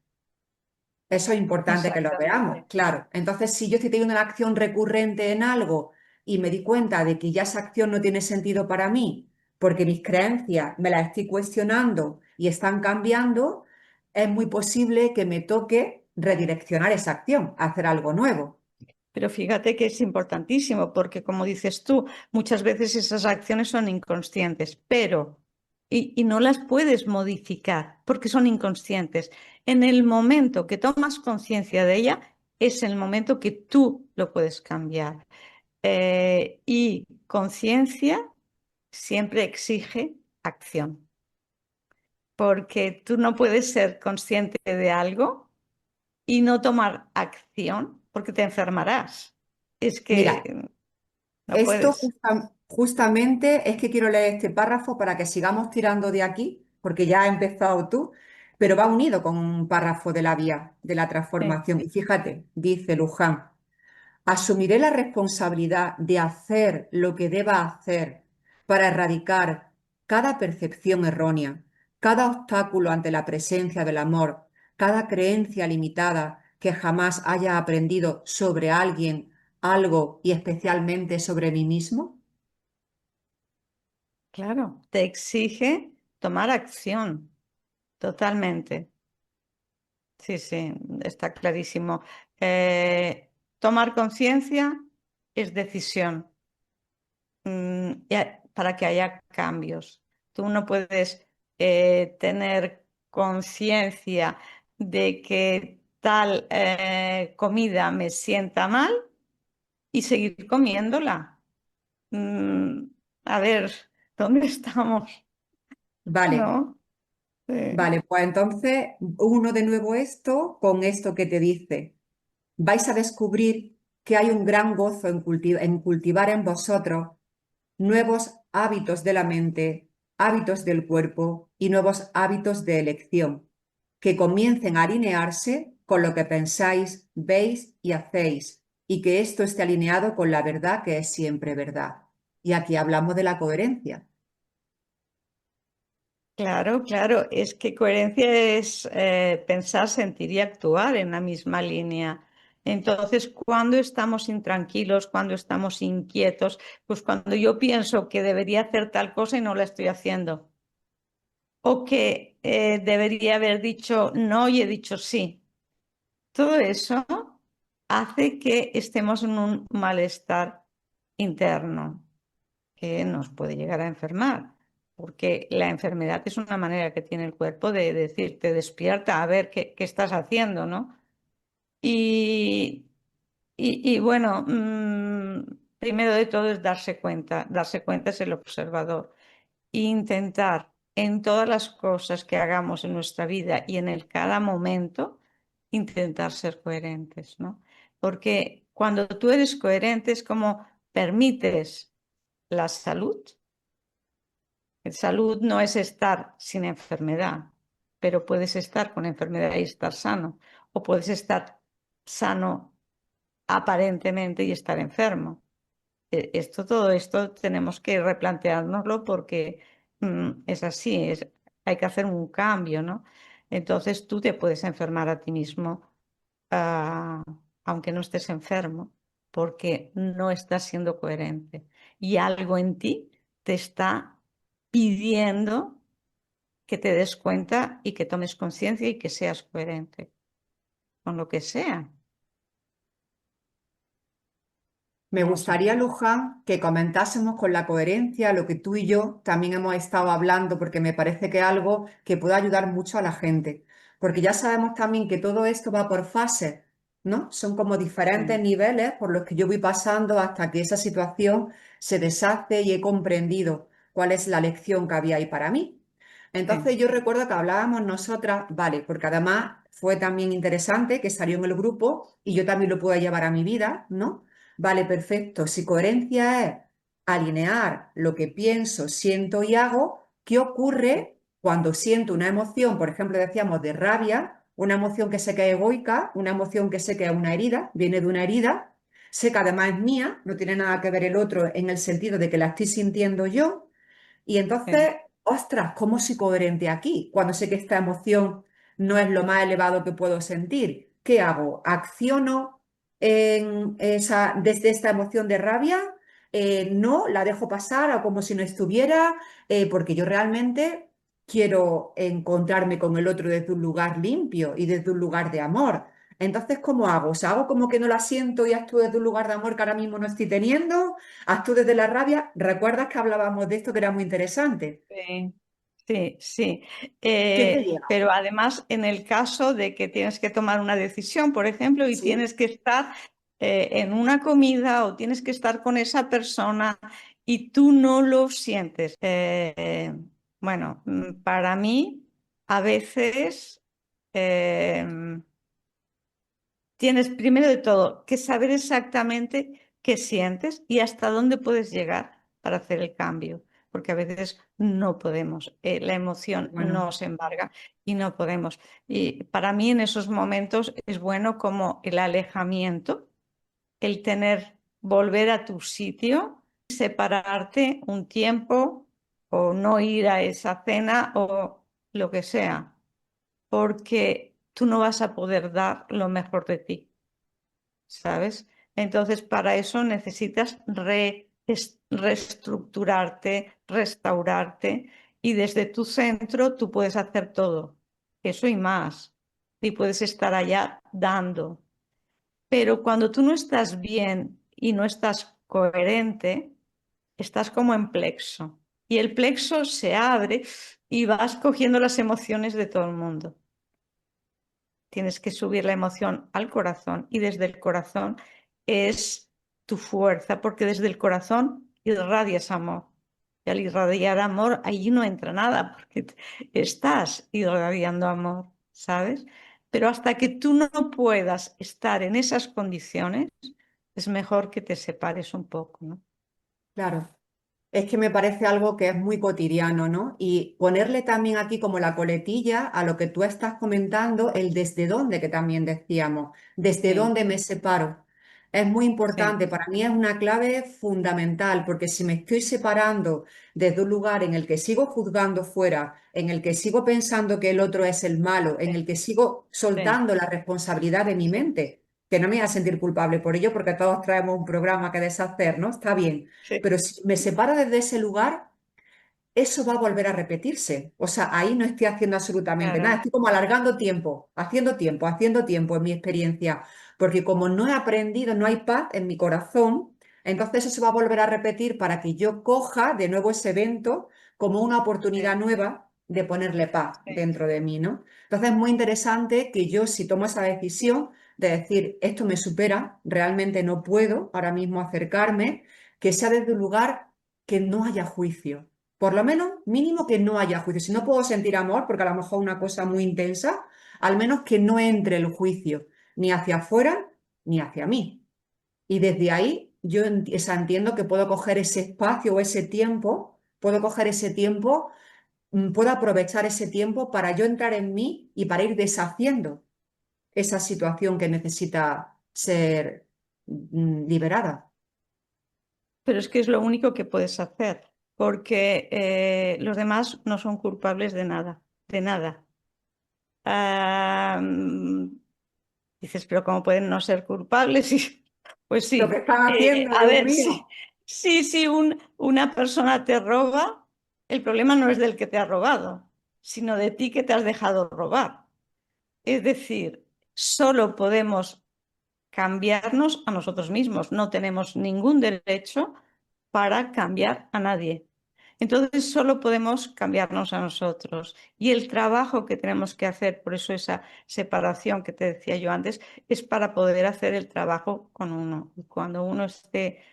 Eso es importante que lo veamos, exactamente. claro. Entonces, si yo estoy teniendo una acción recurrente en algo y me di cuenta de que ya esa acción no tiene sentido para mí, porque mis creencias me las estoy cuestionando y están cambiando, es muy posible que me toque redireccionar esa acción, hacer algo nuevo. Pero fíjate que es importantísimo porque, como dices tú, muchas veces esas acciones son inconscientes, y no las puedes modificar porque son inconscientes. En el momento que tomas conciencia de ella, es el momento que tú lo puedes cambiar. Y conciencia siempre exige acción, porque tú no puedes ser consciente de algo y no tomar acción porque te enfermarás. Es Mira, que no esto puedes. justamente es que quiero leer este párrafo para que sigamos tirando de aquí, porque ya has empezado tú, pero va unido con un párrafo de la vía de la Sí, transformación. Y fíjate, dice Luján. Asumiré la responsabilidad de hacer lo que deba hacer para erradicar cada percepción errónea, cada obstáculo ante la presencia del amor, cada creencia limitada que jamás haya aprendido sobre alguien, algo y especialmente sobre mí mismo. claro, te exige tomar acción, totalmente. Sí, sí, está clarísimo. Tomar conciencia es decisión, para que haya cambios. Tú no puedes tener conciencia de que tal comida me sienta mal y seguir comiéndola. Mm, a ver, ¿dónde estamos? Vale, ¿No? Sí. vale, pues entonces uno de nuevo esto con esto que te dice. Vais a descubrir que hay un gran gozo en cultivar en vosotros nuevos hábitos de la mente, hábitos del cuerpo y nuevos hábitos de elección, que comiencen a alinearse con lo que pensáis, veis y hacéis, y que esto esté alineado con la verdad que es siempre verdad. Y aquí hablamos de la coherencia. Claro, claro, es que coherencia es pensar, sentir y actuar en la misma línea. Entonces, cuando estamos intranquilos, cuando estamos inquietos, pues cuando yo pienso que debería hacer tal cosa y no la estoy haciendo, o que debería haber dicho no y he dicho sí, todo eso hace que estemos en un malestar interno que nos puede llegar a enfermar, porque la enfermedad es una manera que tiene el cuerpo de decirte, despierta, a ver qué estás haciendo, ¿no? Y, Y bueno, primero de todo es darse cuenta es el observador. E intentar en todas las cosas que hagamos en nuestra vida y en el cada momento, intentar ser coherentes, ¿no? Porque cuando tú eres coherente es como permites la salud. Salud no es estar sin enfermedad, pero puedes estar con enfermedad y estar sano, o puedes estar sano aparentemente y estar enfermo. Todo esto tenemos que replanteárnoslo porque es así, hay que hacer un cambio, ¿no? Entonces tú te puedes enfermar a ti mismo, ah, aunque no estés enfermo, porque no estás siendo coherente. Y algo en ti te está pidiendo que te des cuenta y que tomes conciencia y que seas coherente con lo que sea. Me No sé. gustaría, Luján, que comentásemos con la coherencia lo que tú y yo también hemos estado hablando, porque me parece que es algo que puede ayudar mucho a la gente. Porque ya sabemos también que todo esto va por fases, ¿no? Son como diferentes Sí, niveles por los que yo voy pasando hasta que esa situación se deshace y he comprendido cuál es la lección que había ahí para mí. sí, Entonces yo recuerdo que hablábamos nosotras, vale, porque además fue también interesante que salió en el grupo y yo también lo puedo llevar a mi vida, ¿no? Vale, perfecto. Si coherencia es alinear lo que pienso, siento y hago, ¿qué ocurre cuando siento una emoción, por ejemplo, decíamos de rabia, una emoción que sé que es egoica, una emoción que sé que es una herida, viene de una herida, sé que además es mía, no tiene nada que ver el otro en el sentido de que la estoy sintiendo yo, y sí, entonces, ostras, ¿cómo soy coherente aquí? Cuando sé que esta emoción no es lo más elevado que puedo sentir, ¿qué hago? ¿Acciono desde esta emoción de rabia? No, la dejo pasar o como si no estuviera, porque yo realmente quiero encontrarme con el otro desde un lugar limpio y desde un lugar de amor. Entonces, ¿cómo hago? O sea, hago como que no la siento y actúo desde un lugar de amor que ahora mismo no estoy teniendo. Actúo desde la rabia. ¿Recuerdas que hablábamos de esto que era muy interesante? sí, sí, sí. ¿Qué te llega? Pero además, en el caso de que tienes que tomar una decisión, por ejemplo, y Sí, tienes que estar en una comida o tienes que estar con esa persona y tú no lo sientes. Bueno, para mí, a veces tienes primero de todo que saber exactamente qué sientes y hasta dónde puedes llegar para hacer el cambio, porque a veces no podemos, la emoción bueno, nos embarga y no podemos. Y para mí en esos momentos es bueno como el alejamiento, el tener, volver a tu sitio, separarte un tiempo o no ir a esa cena o lo que sea, porque tú no vas a poder dar lo mejor de ti. ¿Sabes? Entonces, para eso necesitas reestructurarte, restaurarte y desde tu centro tú puedes hacer todo, eso y más, y puedes estar allá dando. Pero cuando tú no estás bien y no estás coherente, estás como en plexo. Y el plexo se abre y vas cogiendo las emociones de todo el mundo. Tienes que subir la emoción al corazón y desde el corazón es tu fuerza, porque desde el corazón irradias amor. Y al irradiar amor, allí no entra nada, porque estás irradiando amor, ¿sabes? Pero hasta que tú no puedas estar en esas condiciones, es mejor que te separes un poco, ¿no? claro. Es que me parece algo que es muy cotidiano, ¿no? Y ponerle también aquí como la coletilla a lo que tú estás comentando, el desde dónde que también decíamos, desde Sí, dónde me separo. Es muy sí, importante, para mí es una clave fundamental, porque si me estoy separando desde un lugar en el que sigo juzgando fuera, en el que sigo pensando que el otro es el malo, en el que sigo sí, soltando la responsabilidad de mi mente, que no me voy a sentir culpable por ello, porque todos traemos un programa que deshacer, ¿no? Está bien, sí, pero si me separo desde ese lugar, eso va a volver a repetirse. O sea, ahí no estoy haciendo absolutamente nada. claro, Estoy como alargando haciendo tiempo en mi experiencia. Porque como no he aprendido, no hay paz en mi corazón, entonces eso se va a volver a repetir para que yo coja de nuevo ese evento como una sí, oportunidad nueva de ponerle paz sí, dentro de mí, ¿no? Entonces es muy interesante que yo, si tomo esa decisión, de decir, esto me supera, realmente no puedo ahora mismo acercarme, que sea desde un lugar que no haya juicio. Por lo menos, mínimo que no haya juicio. Si no puedo sentir amor, porque a lo mejor una cosa muy intensa, al menos que no entre el juicio, ni hacia afuera, ni hacia mí. Y desde ahí yo entiendo que puedo coger ese espacio o ese tiempo, puedo coger ese tiempo, puedo aprovechar ese tiempo para yo entrar en mí y para ir deshaciendo esa situación que necesita ser liberada. Pero es que es lo único que puedes hacer, porque los demás no son culpables de nada, de nada. Ah, dices, pero ¿cómo pueden no ser culpables? Pues Lo que sí. están haciendo, A Dios ver, mío. si una persona te roba, el problema no es del que te ha robado, sino de ti que te has dejado robar. Es decir, solo podemos cambiarnos a nosotros mismos. No tenemos ningún derecho para cambiar a nadie. Entonces solo podemos cambiarnos a nosotros. Y el trabajo que tenemos que hacer, por eso esa separación que te decía yo antes, es para poder hacer el trabajo con uno. Y cuando uno esté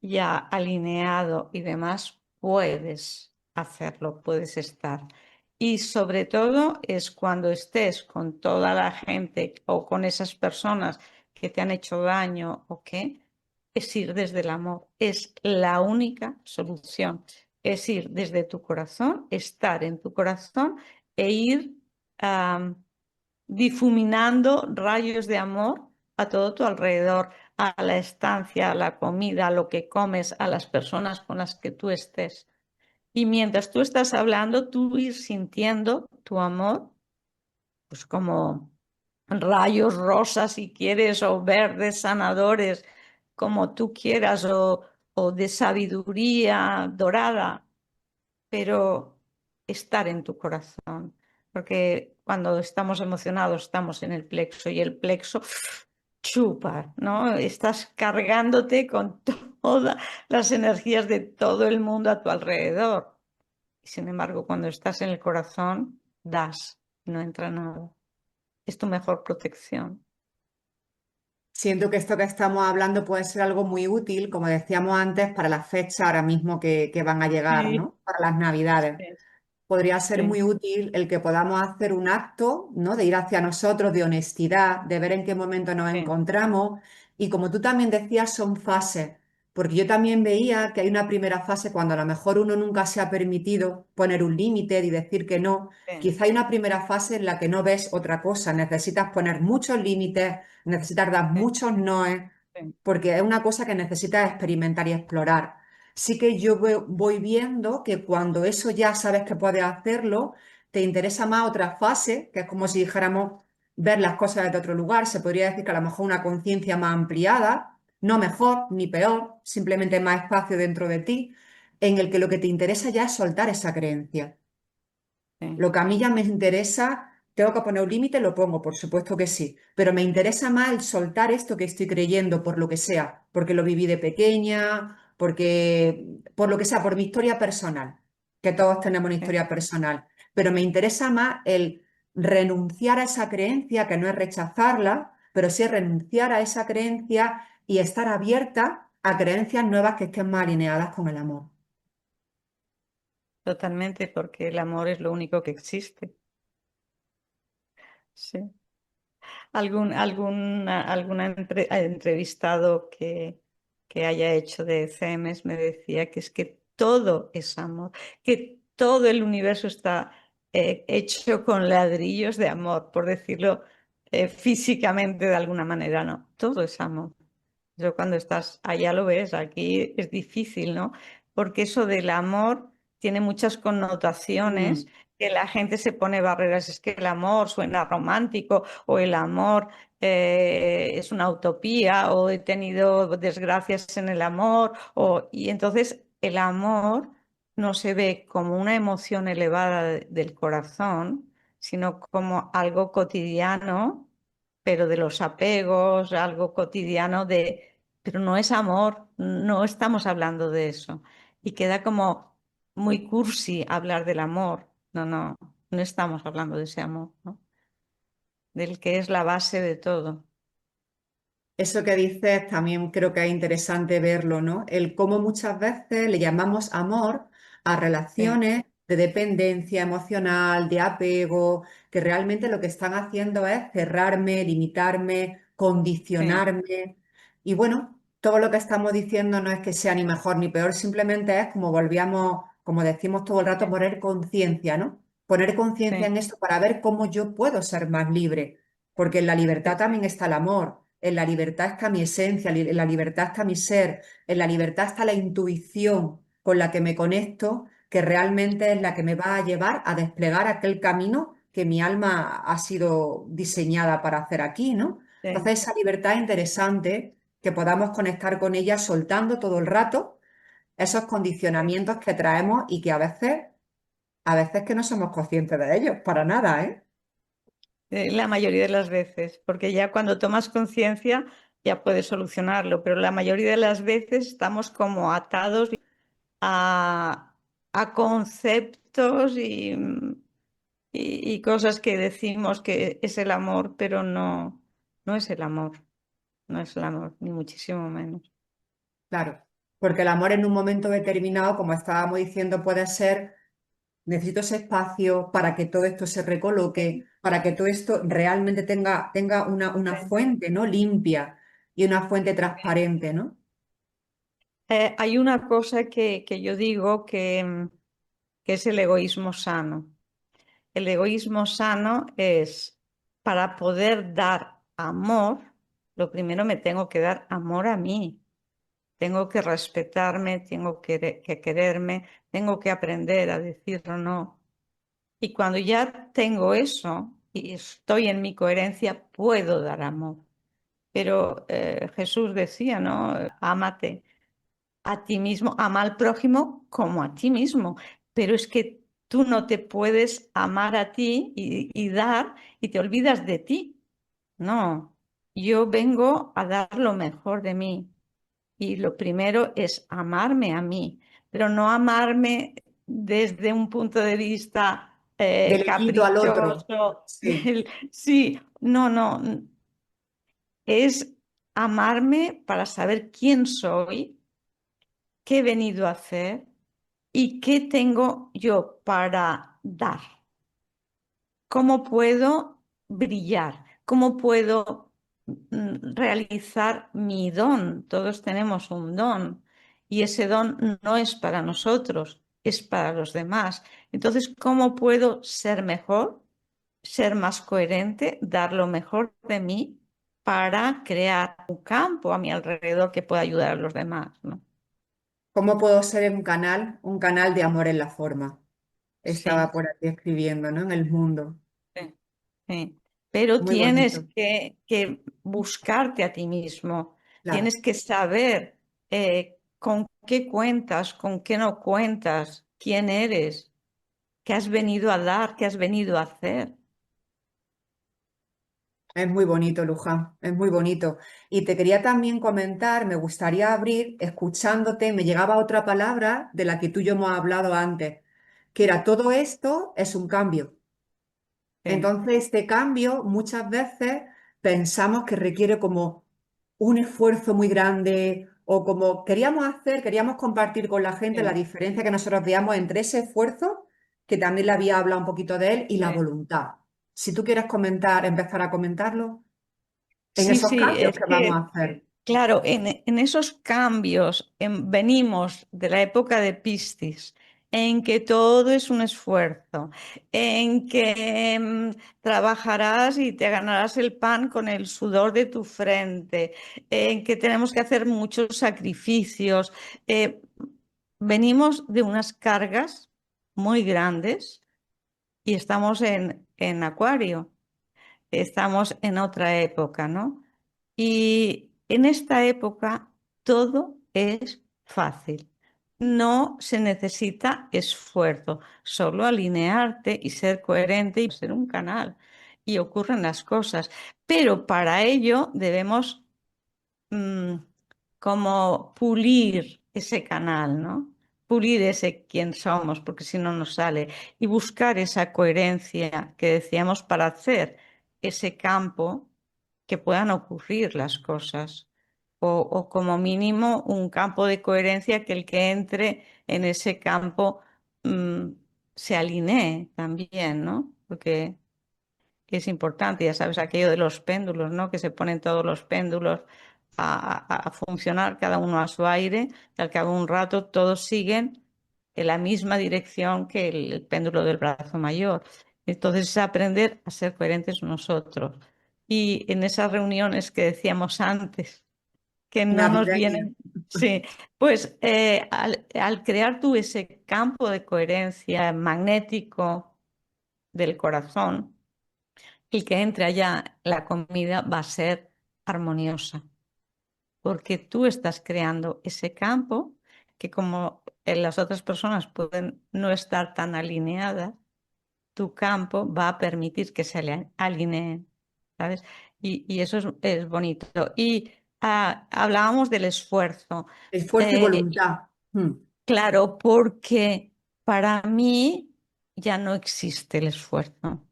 ya alineado y demás, puedes hacerlo, puedes estar. Y sobre todo es cuando estés con toda la gente o con esas personas que te han hecho daño o qué, es ir desde el amor. Es la única solución. Es ir desde tu corazón, estar en tu corazón e ir difuminando rayos de amor a todo tu alrededor, a la estancia, a la comida, a lo que comes, a las personas con las que tú estés. Y mientras tú estás hablando, tú ir sintiendo tu amor, pues como rayos rosas si quieres, o verdes sanadores, como tú quieras, o de sabiduría dorada, pero estar en tu corazón, porque cuando estamos emocionados estamos en el plexo y el plexo chupa, ¿no? Estás cargándote con todas las energías de todo el mundo a tu alrededor. Y sin embargo, cuando estás en el corazón, das, no entra nada. Es tu mejor protección. Siento que esto que estamos hablando puede ser algo muy útil, como decíamos antes, para las fechas ahora mismo que van a llegar, Sí, ¿no? Para las Navidades. sí, Podría ser sí, muy útil el que podamos hacer un acto, ¿no? De ir hacia nosotros, de honestidad, de ver en qué momento nos sí, encontramos. Y como tú también decías, son fases, porque yo también veía que hay una primera fase cuando a lo mejor uno nunca se ha permitido poner un límite y decir que no. sí, Quizá hay una primera fase en la que no ves otra cosa, necesitas poner muchos límites, necesitas dar sí, muchos noes, sí, porque es una cosa que necesitas experimentar y explorar. Sí que yo voy viendo que cuando eso ya sabes que puedes hacerlo, te interesa más otra fase, que es como si dijéramos ver las cosas desde otro lugar. Se podría decir que a lo mejor una conciencia más ampliada, no mejor ni peor, simplemente más espacio dentro de ti, en el que lo que te interesa ya es soltar esa creencia. sí, Lo que a mí ya me interesa, tengo que poner un límite, lo pongo, por supuesto que sí, pero me interesa más el soltar esto que estoy creyendo por lo que sea, porque lo viví de pequeña, porque, por lo que sea, por mi historia personal, que todos tenemos una sí, historia personal, pero me interesa más el renunciar a esa creencia, que no es rechazarla, pero sí es renunciar a esa creencia y estar abierta a creencias nuevas que estén más alineadas con el amor. totalmente, porque el amor es lo único que existe. Sí. Algún entrevistado que haya hecho de CEMES me decía que es que todo es amor, que todo el universo está hecho con ladrillos de amor, por decirlo físicamente de alguna manera, ¿no? Todo es amor. Eso cuando estás allá lo ves, aquí es difícil, ¿no? Porque eso del amor tiene muchas connotaciones Mm. que la gente se pone barreras. Es que el amor suena romántico o el amor es una utopía o he tenido desgracias en el amor y entonces el amor no se ve como una emoción elevada del corazón, sino como algo cotidiano, pero de los apegos, algo cotidiano pero no es amor, no estamos hablando de eso. Y queda como muy cursi hablar del amor. No, no, no estamos hablando de ese amor, ¿no? Del que es la base de todo. Eso que dices también creo que es interesante verlo, ¿no? El cómo muchas veces le llamamos amor a Sí, relaciones de dependencia emocional, de apego, que realmente lo que están haciendo es cerrarme, limitarme, sí, condicionarme. Y bueno, todo lo que estamos diciendo no es que sea ni mejor ni peor, simplemente es como volvíamos, como decimos todo el rato, poner conciencia, ¿no? Poner conciencia sí, en esto para ver cómo yo puedo ser más libre, porque en la sí, libertad sí, también está el amor. En la libertad está mi esencia, en la libertad está mi ser, en la libertad está la intuición con la que me conecto, que realmente es la que me va a llevar a desplegar aquel camino que mi alma ha sido diseñada para hacer aquí, ¿no? sí. Entonces, esa libertad es interesante, que podamos conectar con ella soltando todo el rato esos condicionamientos que traemos y que a veces que no somos conscientes de ellos, para nada, ¿eh? La mayoría de las veces, porque ya cuando tomas conciencia ya puedes solucionarlo, pero la mayoría de las veces estamos como atados a, a conceptos y cosas que decimos que es el amor, pero no, no es el amor, no es el amor, ni muchísimo menos. Claro, porque el amor en un momento determinado, como estábamos diciendo, puede ser: necesito ese espacio para que todo esto se recoloque, para que todo esto realmente tenga una Sí. fuente, ¿no? Limpia y una fuente transparente, ¿no? Hay una cosa que yo digo que es el egoísmo sano. El egoísmo sano es, para poder dar amor, lo primero me tengo que dar amor a mí. Tengo que respetarme, tengo que quererme, tengo que aprender a decir no. Y cuando ya tengo eso y estoy en mi coherencia, puedo dar amor. Pero Jesús decía, ¿no? Ámate a ti mismo, ama al prójimo como a ti mismo. Pero es que tú no te puedes amar a ti y dar y te olvidas de ti. No, yo vengo a dar lo mejor de mí. Y lo primero es amarme a mí, pero no amarme desde un punto de vista Que le quito al otro. caprichoso. Sí. Sí, no, no, es amarme para saber quién soy, qué he venido a hacer y qué tengo yo para dar. ¿Cómo puedo brillar? ¿Cómo puedo realizar mi don? Todos tenemos un don y ese don no es para nosotros, es para los demás. Entonces, ¿cómo puedo ser mejor, ser más coherente, dar lo mejor de mí para crear un campo a mi alrededor que pueda ayudar a los demás, ¿no? ¿Cómo puedo ser un canal de amor en la forma? Estaba Sí. por aquí escribiendo, ¿no? En el mundo. Sí. Sí. Pero Muy tienes bonito. que buscarte a ti mismo, Claro. tienes que saber con qué cuentas, con qué no cuentas, quién eres, qué has venido a dar, qué has venido a hacer. Es muy bonito, Luján, es muy bonito. Y te quería también comentar, me gustaría abrir, escuchándote, me llegaba otra palabra de la que tú y yo hemos hablado antes, que era: todo esto es un cambio. Sí, Entonces, este cambio muchas veces pensamos que requiere como un esfuerzo muy grande, o como queríamos compartir con la gente la sí, diferencia que nosotros veíamos entre ese esfuerzo, que también le había hablado un poquito de él, y la sí. voluntad. Si tú quieres comentar, empezar a comentarlo en Sí, esos sí, cambios es que vamos a que, hacer. claro, en esos cambios venimos de la época de Piscis, en que todo es un esfuerzo, en que trabajarás y te ganarás el pan con el sudor de tu frente, en que tenemos que hacer muchos sacrificios. eh, Venimos de unas cargas muy grandes y estamos en Acuario. Estamos en otra época, ¿no? Y en esta época todo es fácil. No se necesita esfuerzo, solo alinearte y ser coherente y ser un canal. Y ocurren las cosas. Pero para ello debemos mm, como pulir ese canal, ¿no? Pulir ese quién somos, porque si no nos sale. Y buscar esa coherencia que decíamos para hacer ese campo que puedan ocurrir las cosas. O como mínimo un campo de coherencia que el que entre en ese campo mm, se alinee también, ¿no? Porque es importante, ya sabes, aquello de los péndulos, ¿no? Que se ponen todos los péndulos a funcionar, cada uno a su aire, y al cabo de un rato todos siguen en la misma dirección que el péndulo del brazo mayor. Entonces es aprender a ser coherentes nosotros. Y en esas reuniones que decíamos antes, que no nos Navideña. vienen, sí, pues al crear tú ese campo de coherencia magnético del corazón, el que entre allá, la comida va a ser armoniosa, porque tú estás creando ese campo que como las otras personas pueden no estar tan alineadas, tu campo va a permitir que se alineen, ¿sabes? Y eso es bonito. Y hablábamos del esfuerzo. Esfuerzo y Eh, voluntad. claro, porque para mí ya no existe el esfuerzo.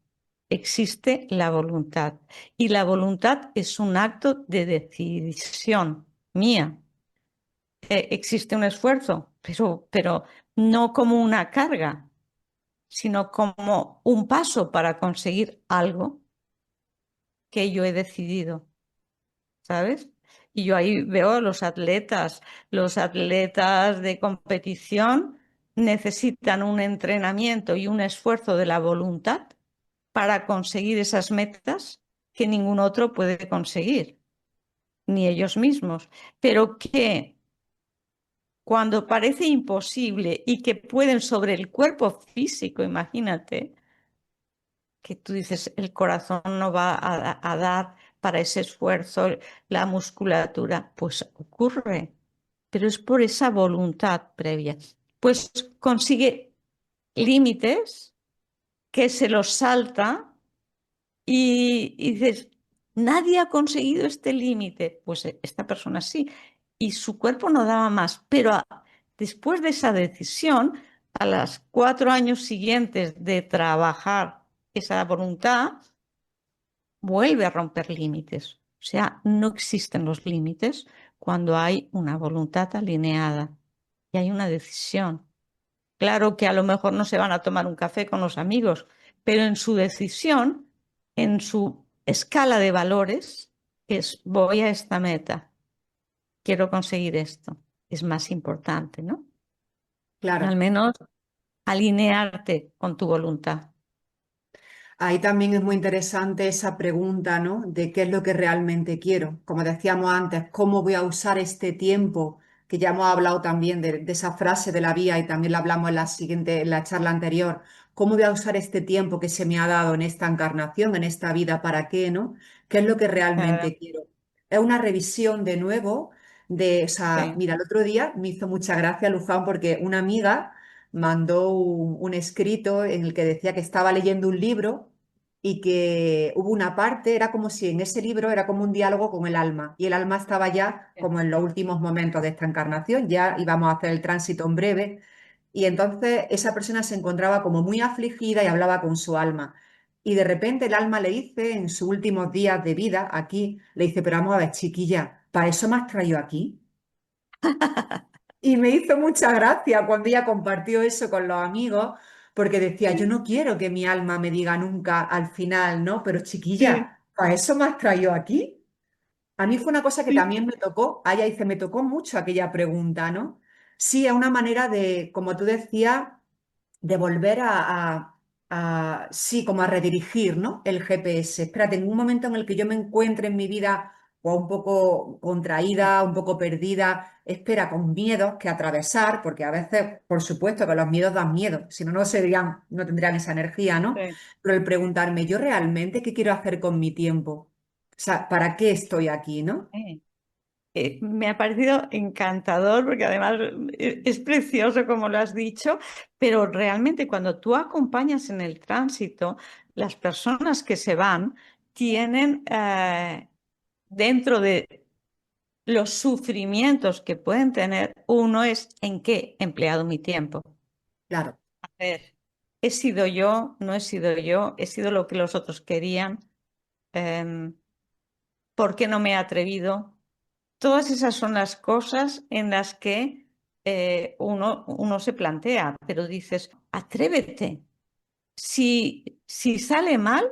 Existe la voluntad y la voluntad es un acto de decisión mía. Existe un esfuerzo, pero no como una carga, sino como un paso para conseguir algo que yo he decidido, ¿sabes? Y yo ahí veo a los atletas de competición necesitan un entrenamiento y un esfuerzo de la voluntad para conseguir esas metas que ningún otro puede conseguir, ni ellos mismos, pero que cuando parece imposible y que pueden sobre el cuerpo físico, imagínate, que tú dices, el corazón no va a dar para ese esfuerzo, la musculatura, pues ocurre, pero es por esa voluntad previa. Pues consigue límites que se los salta y dices, nadie ha conseguido este límite. Pues esta persona sí. Y su cuerpo no daba más. Pero después de esa decisión, a los 4 años siguientes de trabajar esa voluntad, vuelve a romper límites. O sea, no existen los límites cuando hay una voluntad alineada y hay una decisión. Claro que a lo mejor no se van a tomar un café con los amigos, pero en su decisión, en su escala de valores, es voy a esta meta, quiero conseguir esto. Es más importante, ¿no? Al Claro. menos alinearte con tu voluntad. Ahí también es muy interesante esa pregunta, ¿no? De qué es lo que realmente quiero. Como decíamos antes, ¿cómo voy a usar este tiempo? Que ya hemos hablado también de esa frase de la vía y también la hablamos en la charla anterior. ¿Cómo voy a usar este tiempo que se me ha dado en esta encarnación, en esta vida? ¿Para qué, no? ¿Qué es lo que Claro, realmente quiero? Es una revisión de nuevo de esa. sí. Mira, el otro día me hizo mucha gracia, Luján, porque una amiga mandó un escrito en el que decía que estaba leyendo un libro y que hubo una parte, era como si en ese libro era como un diálogo con el alma, y el alma estaba ya como en los últimos momentos de esta encarnación, ya íbamos a hacer el tránsito en breve, y entonces esa persona se encontraba como muy afligida y hablaba con su alma. Y de repente el alma le dice, en sus últimos días de vida aquí, le dice, pero vamos a ver, chiquilla, ¿para eso me has traído aquí? Y me hizo mucha gracia cuando ella compartió eso con los amigos, porque decía, yo no quiero que mi alma me diga nunca al final, ¿no? Pero Sí, chiquilla, ¿para eso me has traído aquí? A mí fue una cosa que sí, también me tocó, ella dice, me tocó mucho aquella pregunta, ¿no? Sí, es una manera de, como tú decías, de volver sí, como a redirigir, ¿no? El GPS. Espérate, en un momento en el que yo me encuentre en mi vida o un poco contraída, un poco perdida, espera, con miedos que atravesar, porque a veces, por supuesto, que los miedos dan miedo, si no, no serían, no tendrían esa energía, ¿no? sí. Pero el preguntarme, ¿yo realmente qué quiero hacer con mi tiempo? O sea, ¿para qué estoy aquí, no? Sí. Me ha parecido encantador porque además es precioso como lo has dicho, pero realmente cuando tú acompañas en el tránsito, las personas que se van tienen dentro de los sufrimientos que pueden tener, uno es en qué he empleado mi tiempo. Claro, A ver, ¿he sido yo? ¿No he sido yo? ¿He sido lo que los otros querían? Em, ¿Por qué no me he atrevido? Todas esas son las cosas en las que uno se plantea, pero dices, atrévete. Si sale mal,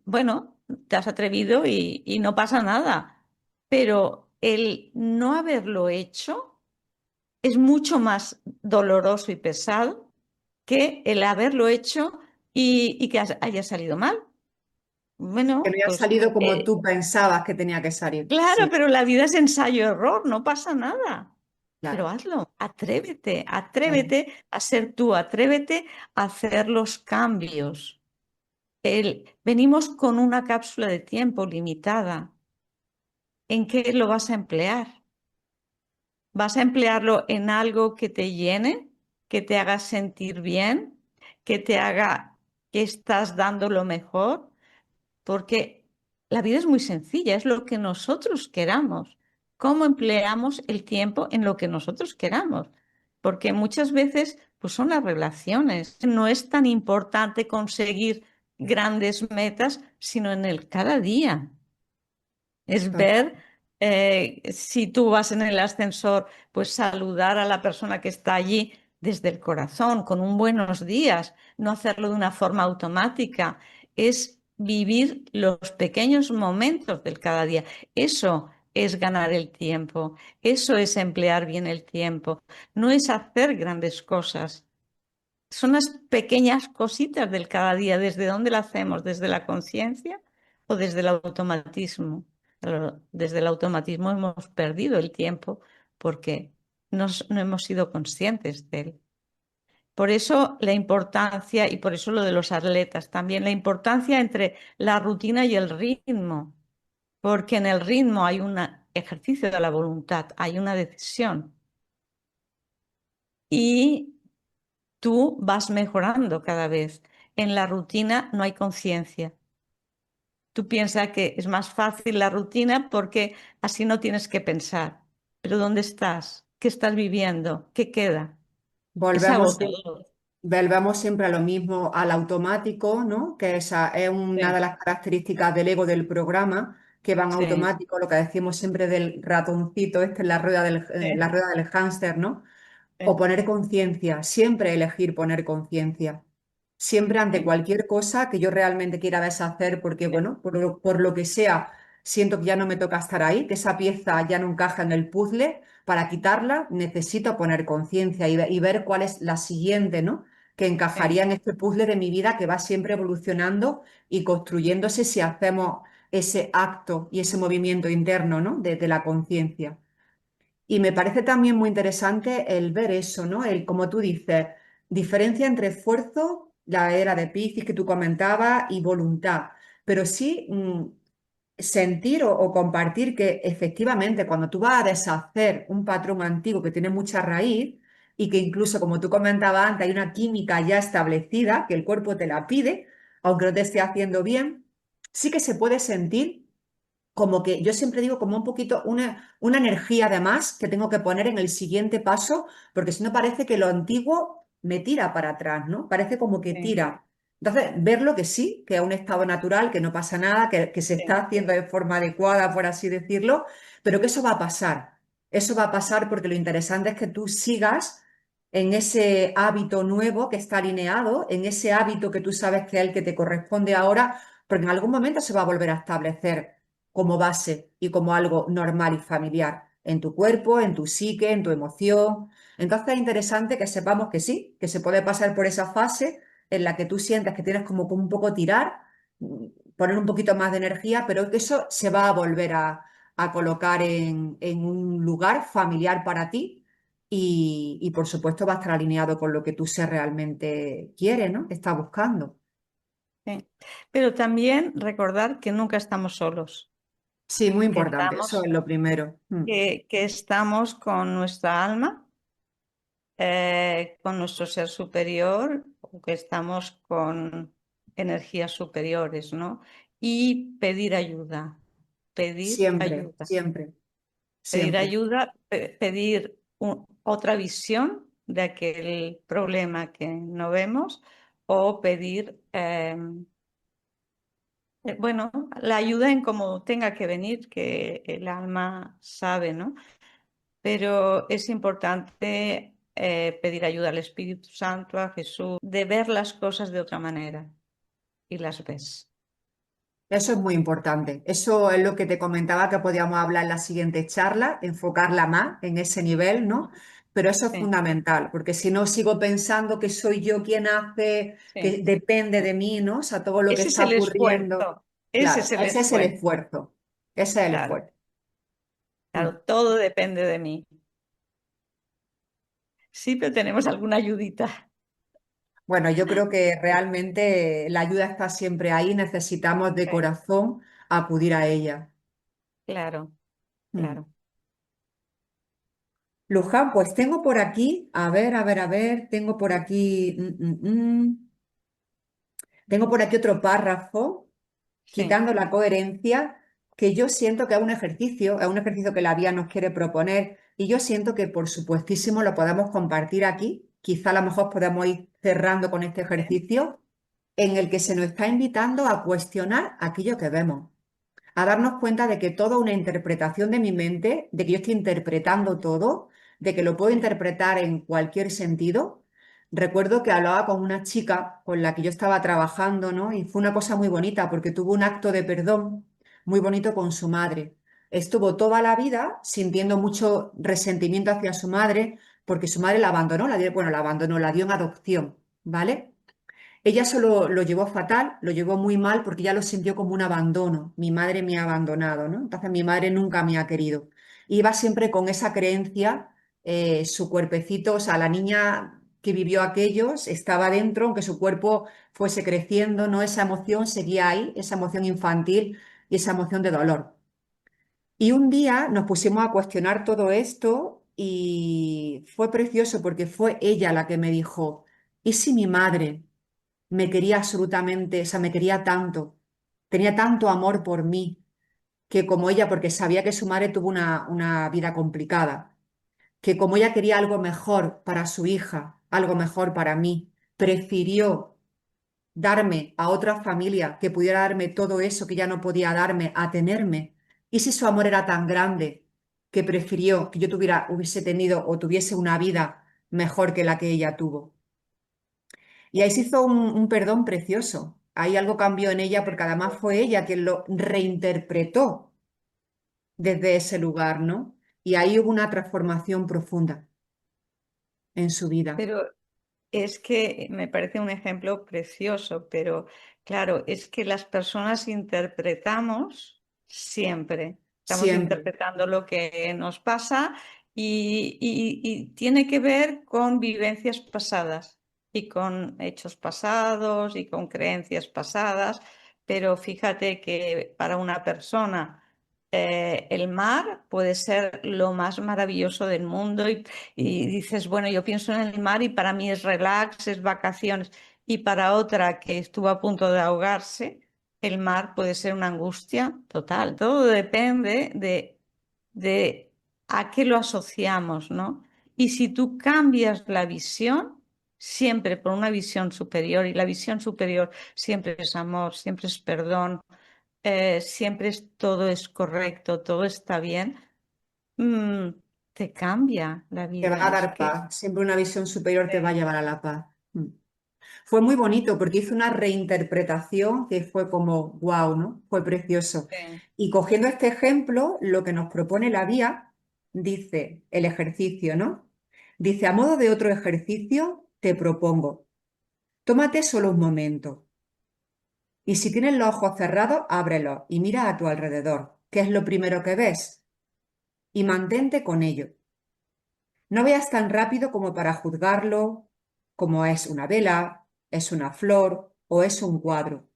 bueno, te has atrevido y no pasa nada. Pero el no haberlo hecho es mucho más doloroso y pesado que el haberlo hecho y que haya salido mal. Que no Bueno, haya pues salido como tú pensabas que tenía que salir. claro, Sí, pero la vida es ensayo-error, no pasa nada. Pero claro, hazlo, atrévete, claro. atrévete a ser tú, atrévete a hacer los cambios. Venimos con una cápsula de tiempo limitada. ¿En qué lo vas a emplear? ¿Vas a emplearlo en algo que te llene, que te haga sentir bien, que te haga que estás dando lo mejor? Porque la vida es muy sencilla, es lo que nosotros queramos. ¿Cómo empleamos el tiempo en lo que nosotros queramos? Porque muchas veces pues son las relaciones. No es tan importante conseguir grandes metas, sino en el cada día. Es ver si tú vas en el ascensor, pues saludar a la persona que está allí desde el corazón, con un buenos días, no hacerlo de una forma automática. Es vivir los pequeños momentos del cada día. Eso es ganar el tiempo, eso es emplear bien el tiempo, no es hacer grandes cosas. Son las pequeñas cositas del cada día. ¿Desde dónde la hacemos? ¿Desde la conciencia o desde el automatismo? Desde el automatismo hemos perdido el tiempo porque no hemos sido conscientes de él. Por eso la importancia, y por eso lo de los atletas también, la importancia entre la rutina y el ritmo, porque en el ritmo hay un ejercicio de la voluntad, hay una decisión. Y tú vas mejorando cada vez. En la rutina no hay conciencia. Tú piensas que es más fácil la rutina porque así no tienes que pensar. Pero ¿dónde estás? ¿Qué estás viviendo? ¿Qué queda? Es Volvemos, agotador. volvemos siempre a lo mismo, al automático, ¿no? Que esa es una de Sí, las características del ego del programa, que van sí, automático, lo que decimos siempre del ratoncito, este en la rueda la sí, rueda del hámster, ¿no? O sí, poner conciencia, siempre elegir poner conciencia. Siempre ante sí, cualquier cosa que yo realmente quiera deshacer, porque, bueno, por lo que sea, siento que ya no me toca estar ahí, que esa pieza ya no encaja en el puzzle, para quitarla necesito poner conciencia y ver cuál es la siguiente, ¿no? Que sí, encajaría en este puzzle de mi vida que va siempre evolucionando y construyéndose si hacemos ese acto y ese movimiento interno, ¿no? De la conciencia. Y me parece también muy interesante el ver eso, ¿no? El, como tú dices, diferencia entre esfuerzo, la era de Piscis que tú comentabas, y voluntad. Pero sí sentir o compartir que efectivamente cuando tú vas a deshacer un patrón antiguo que tiene mucha raíz y que incluso, como tú comentabas antes, hay una química ya establecida, que el cuerpo te la pide, aunque no te esté haciendo bien, sí que se puede sentir como que yo siempre digo como un poquito una energía de más que tengo que poner en el siguiente paso, porque si no parece que lo antiguo me tira para atrás, ¿no? Parece como que sí, tira. Entonces, verlo que sí, que es un estado natural, que no pasa nada, que se está sí, haciendo de forma adecuada, por así decirlo, pero que eso va a pasar. Eso va a pasar porque lo interesante es que tú sigas en ese hábito nuevo que está alineado, en ese hábito que tú sabes que es el que te corresponde ahora, porque en algún momento se va a volver a establecer como base y como algo normal y familiar en tu cuerpo, en tu psique, en tu emoción. Entonces es interesante que sepamos que sí, que se puede pasar por esa fase en la que tú sientes que tienes como un poco tirar, poner un poquito más de energía, pero que eso se va a volver a colocar en un lugar familiar para ti y, por supuesto va a estar alineado con lo que tú se realmente quieres, ¿no? Estás buscando. sí. Pero también recordar que nunca estamos solos, Sí, muy que importante, eso estamos, es lo primero. que estamos con nuestra alma, con nuestro ser superior, o que estamos con energías superiores, ¿no? Y pedir Siempre, ayuda, siempre, pedir siempre. ayuda, pedir otra visión de aquel problema que no vemos o pedir Bueno, la ayuda en cómo tenga que venir, que el alma sabe, ¿no? Pero es importante pedir ayuda al Espíritu Santo, a Jesús, de ver las cosas de otra manera y las ves. Eso es muy importante. Eso es lo que te comentaba que podíamos hablar en la siguiente charla, enfocarla más en ese nivel, ¿no? Pero eso es Sí, fundamental, porque si no sigo pensando que soy yo quien hace, sí. que depende de mí, ¿no? O sea, todo lo que Ese es está el ocurriendo. esfuerzo, ese Claro, es el ese es el esfuerzo, esfuerzo. Ese es el claro, esfuerzo. Mm. claro, todo depende de mí. Sí, pero tenemos alguna ayudita. Bueno, yo creo que realmente la ayuda está siempre ahí, necesitamos de Sí, corazón acudir a ella. claro, Mm. claro. Luján, pues tengo por aquí, a ver, tengo por aquí, tengo por aquí otro párrafo, Sí, quitando la coherencia, que yo siento que es un ejercicio que la vía nos quiere proponer y yo siento que por supuestísimo lo podemos compartir aquí. Quizá a lo mejor podemos ir cerrando con este sí, ejercicio en el que se nos está invitando a cuestionar aquello que vemos, a darnos cuenta de que toda una interpretación de mi mente, de que yo estoy interpretando todo, de que lo puedo sí, interpretar en cualquier sentido. Recuerdo que hablaba con una chica con la que yo estaba trabajando, ¿no? Y fue una cosa muy bonita porque tuvo un acto de perdón muy bonito con su madre. Estuvo toda la vida sintiendo mucho resentimiento hacia su madre porque su madre la abandonó, bueno, la abandonó, la dio en adopción, ¿vale? Ella solo lo llevó fatal, lo llevó muy mal porque ya lo sintió como un abandono. Mi madre me ha abandonado, ¿no? Entonces mi madre nunca me ha querido. Iba siempre con esa creencia, su cuerpecito, o sea, la niña que vivió aquellos estaba dentro, aunque su cuerpo fuese creciendo, ¿no? Esa emoción seguía ahí, esa emoción infantil y esa emoción de dolor. Y un día nos pusimos a cuestionar todo esto y fue precioso porque fue ella la que me dijo, ¿y si mi madre me quería absolutamente, o sea, me quería tanto, tenía tanto amor por mí, que como ella, porque sabía que su madre tuvo una vida complicada, que como ella quería algo mejor para su hija, algo mejor para mí, prefirió darme a otra familia que pudiera darme todo eso que ya no podía darme, a tenerme. Y si su amor era tan grande que prefirió que yo hubiese tenido o tuviese una vida mejor que la que ella tuvo. Y ahí se hizo un perdón precioso. Ahí algo cambió en ella porque además fue ella quien lo reinterpretó desde ese lugar, ¿no? Y ahí hubo una transformación profunda en su vida. pero es que me parece un ejemplo precioso, pero claro, es que las personas interpretamos siempre, estamos Siempre. interpretando lo que nos pasa y tiene que ver con vivencias pasadas y con hechos pasados y con creencias pasadas, pero fíjate que para una persona el mar puede ser lo más maravilloso del mundo y dices, bueno, yo pienso en el mar y para mí es relax, es vacaciones. Y para otra que estuvo a punto de ahogarse, el mar puede ser una angustia total. Todo depende de a qué lo asociamos, ¿no? Y si tú cambias la visión, siempre por una visión superior, y la visión superior siempre es amor, siempre es perdón, siempre todo es correcto, todo está bien, mm, te cambia la Te va vida. a Es dar que paz. Siempre una visión superior te va a eh, llevar a la paz. Fue muy bonito porque hizo una reinterpretación que fue como, wow, ¿no? Fue precioso. eh, Y cogiendo este ejemplo, lo que nos propone la vía, dice el ejercicio, ¿no? Dice, a modo de otro ejercicio, te propongo, tómate solo un momento y si tienes los ojos cerrados, ábrelos y mira a tu alrededor. ¿Qué es lo primero que ves? Y mantente con ello. No veas tan rápido como para juzgarlo, como es una vela, es una flor o es un cuadro.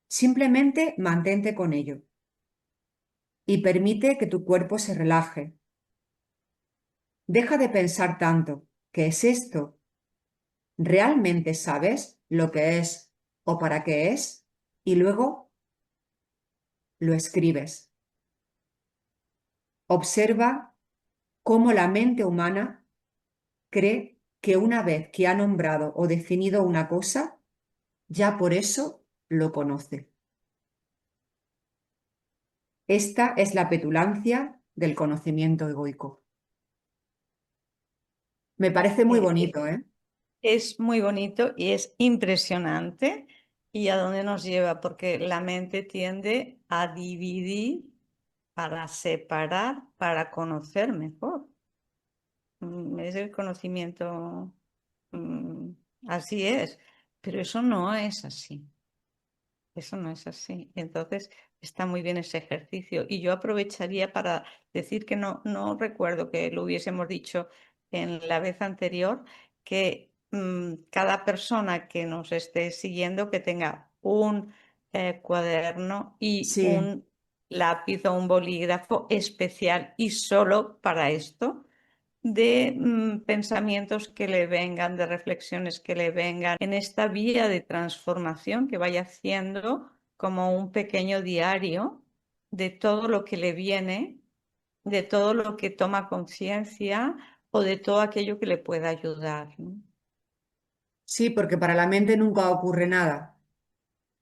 Simplemente mantente con ello y permite que tu cuerpo se relaje. Deja de pensar tanto. ¿Qué es esto? ¿Realmente sabes lo que es o para qué es? Y luego lo escribes. Observa cómo la mente humana cree que una vez que ha nombrado o definido una cosa, ya por eso lo conoce. Esta es la petulancia del conocimiento egoico. Me parece muy Eh, bonito, ¿eh? Es muy bonito y es impresionante. ¿Y a dónde nos lleva? Porque la mente tiende a dividir para separar, para conocer mejor. Es el conocimiento, mm, así es, pero eso no es así. Eso no es así. Entonces, está muy bien ese ejercicio. Y yo aprovecharía para decir que no recuerdo que lo hubiésemos dicho en la vez anterior, que cada persona que nos esté siguiendo que tenga un cuaderno y Sí. un lápiz o un bolígrafo especial y solo para esto de pensamientos que le vengan, de reflexiones que le vengan, en esta vía de transformación que vaya haciendo como un pequeño diario de todo lo que le viene, de todo lo que toma conciencia o de todo aquello que le pueda ayudar, ¿no? Sí, porque para la mente nunca ocurre nada.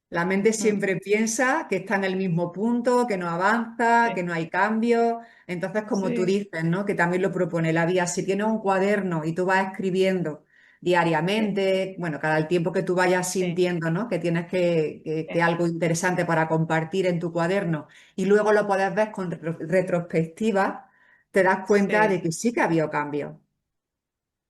La mente Mm, siempre piensa que está en el mismo punto, que no avanza, que sí, no hay cambio. Entonces, como tú sí, dices, ¿no? Que también lo propone la vía, si tienes un cuaderno y tú vas escribiendo sí, diariamente, bueno, cada el tiempo que tú vayas sí, sintiendo, ¿no? Que tienes que sí, algo interesante para compartir en tu cuaderno y luego lo puedes ver con retrospectiva, te das cuenta sí. de que sí que ha habido cambio.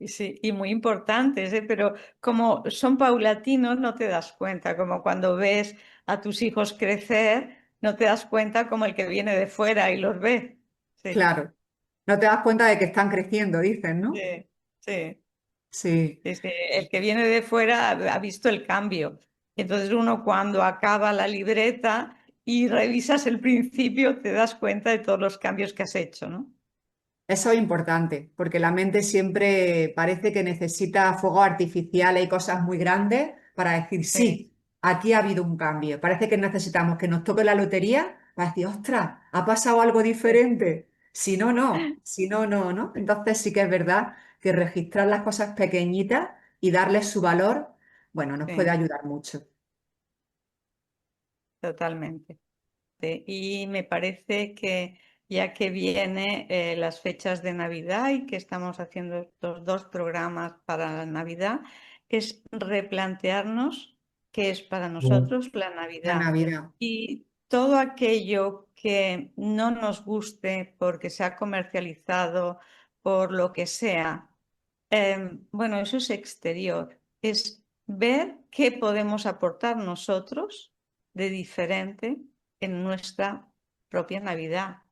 Y sí, y muy importantes, ¿eh? Pero como son paulatinos, no te das cuenta, como cuando ves a tus hijos crecer, no te das cuenta como el que viene de fuera y los ve. Sí, Claro, no te das cuenta de que están creciendo, dicen, ¿no? sí, sí. Sí. El que viene de fuera ha visto el cambio. Entonces uno cuando acaba la libreta y revisas el principio, te das cuenta de todos los cambios que has hecho, ¿no? Eso es importante, porque la mente siempre parece que necesita fuegos artificiales y cosas muy grandes para decir, Sí, sí, aquí ha habido un cambio. Parece que necesitamos que nos toque la lotería para decir, ostras, ha pasado algo sí, diferente. Si no, no. Si no, no, ¿no? Entonces sí que es verdad que registrar las cosas pequeñitas y darles su valor, bueno, nos puede sí, ayudar mucho. totalmente. Y me parece que ya que viene las fechas de Navidad y que estamos haciendo estos dos programas para la Navidad, es replantearnos qué es para nosotros la La Navidad Navidad. y todo aquello que no nos guste porque se ha comercializado, por lo que sea. Bueno, eso es exterior, es ver qué podemos aportar nosotros de diferente en nuestra propia Navidad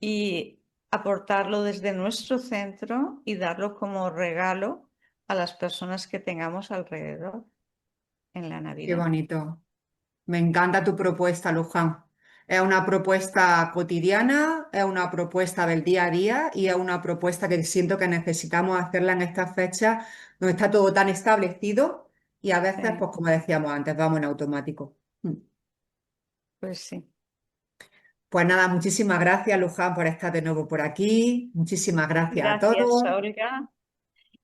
y aportarlo desde nuestro centro y darlo como regalo a las personas que tengamos alrededor en la Qué Navidad. bonito. Me encanta tu propuesta, Luján. Es una propuesta cotidiana, es una propuesta del día a día y es una propuesta que siento que necesitamos hacerla en estas fechas donde está todo tan establecido y a veces, Sí, pues como decíamos antes, vamos en automático. pues sí. Pues nada, muchísimas gracias, Luján, por estar de nuevo por aquí. Muchísimas gracias a Gracias, todos. Olga.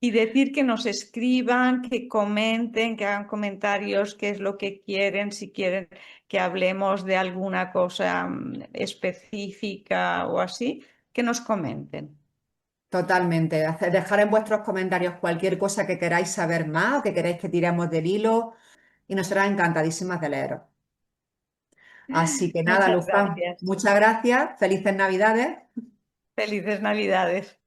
Y decir que nos escriban, que comenten, que hagan comentarios, qué es lo que quieren, si quieren que hablemos de alguna cosa específica o así, que nos comenten. Totalmente. Dejar en vuestros comentarios cualquier cosa que queráis saber más o que queráis que tiremos del hilo y nos será encantadísimas de leeros. Así que nada, Muchas Luján, gracias. muchas gracias, felices Navidades, Felices Navidades.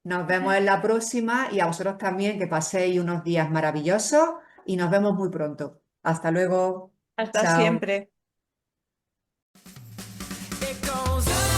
nos vemos en la próxima y a vosotros también que paséis unos días maravillosos y nos vemos muy pronto. Hasta luego, Hasta chao. siempre. It goes up.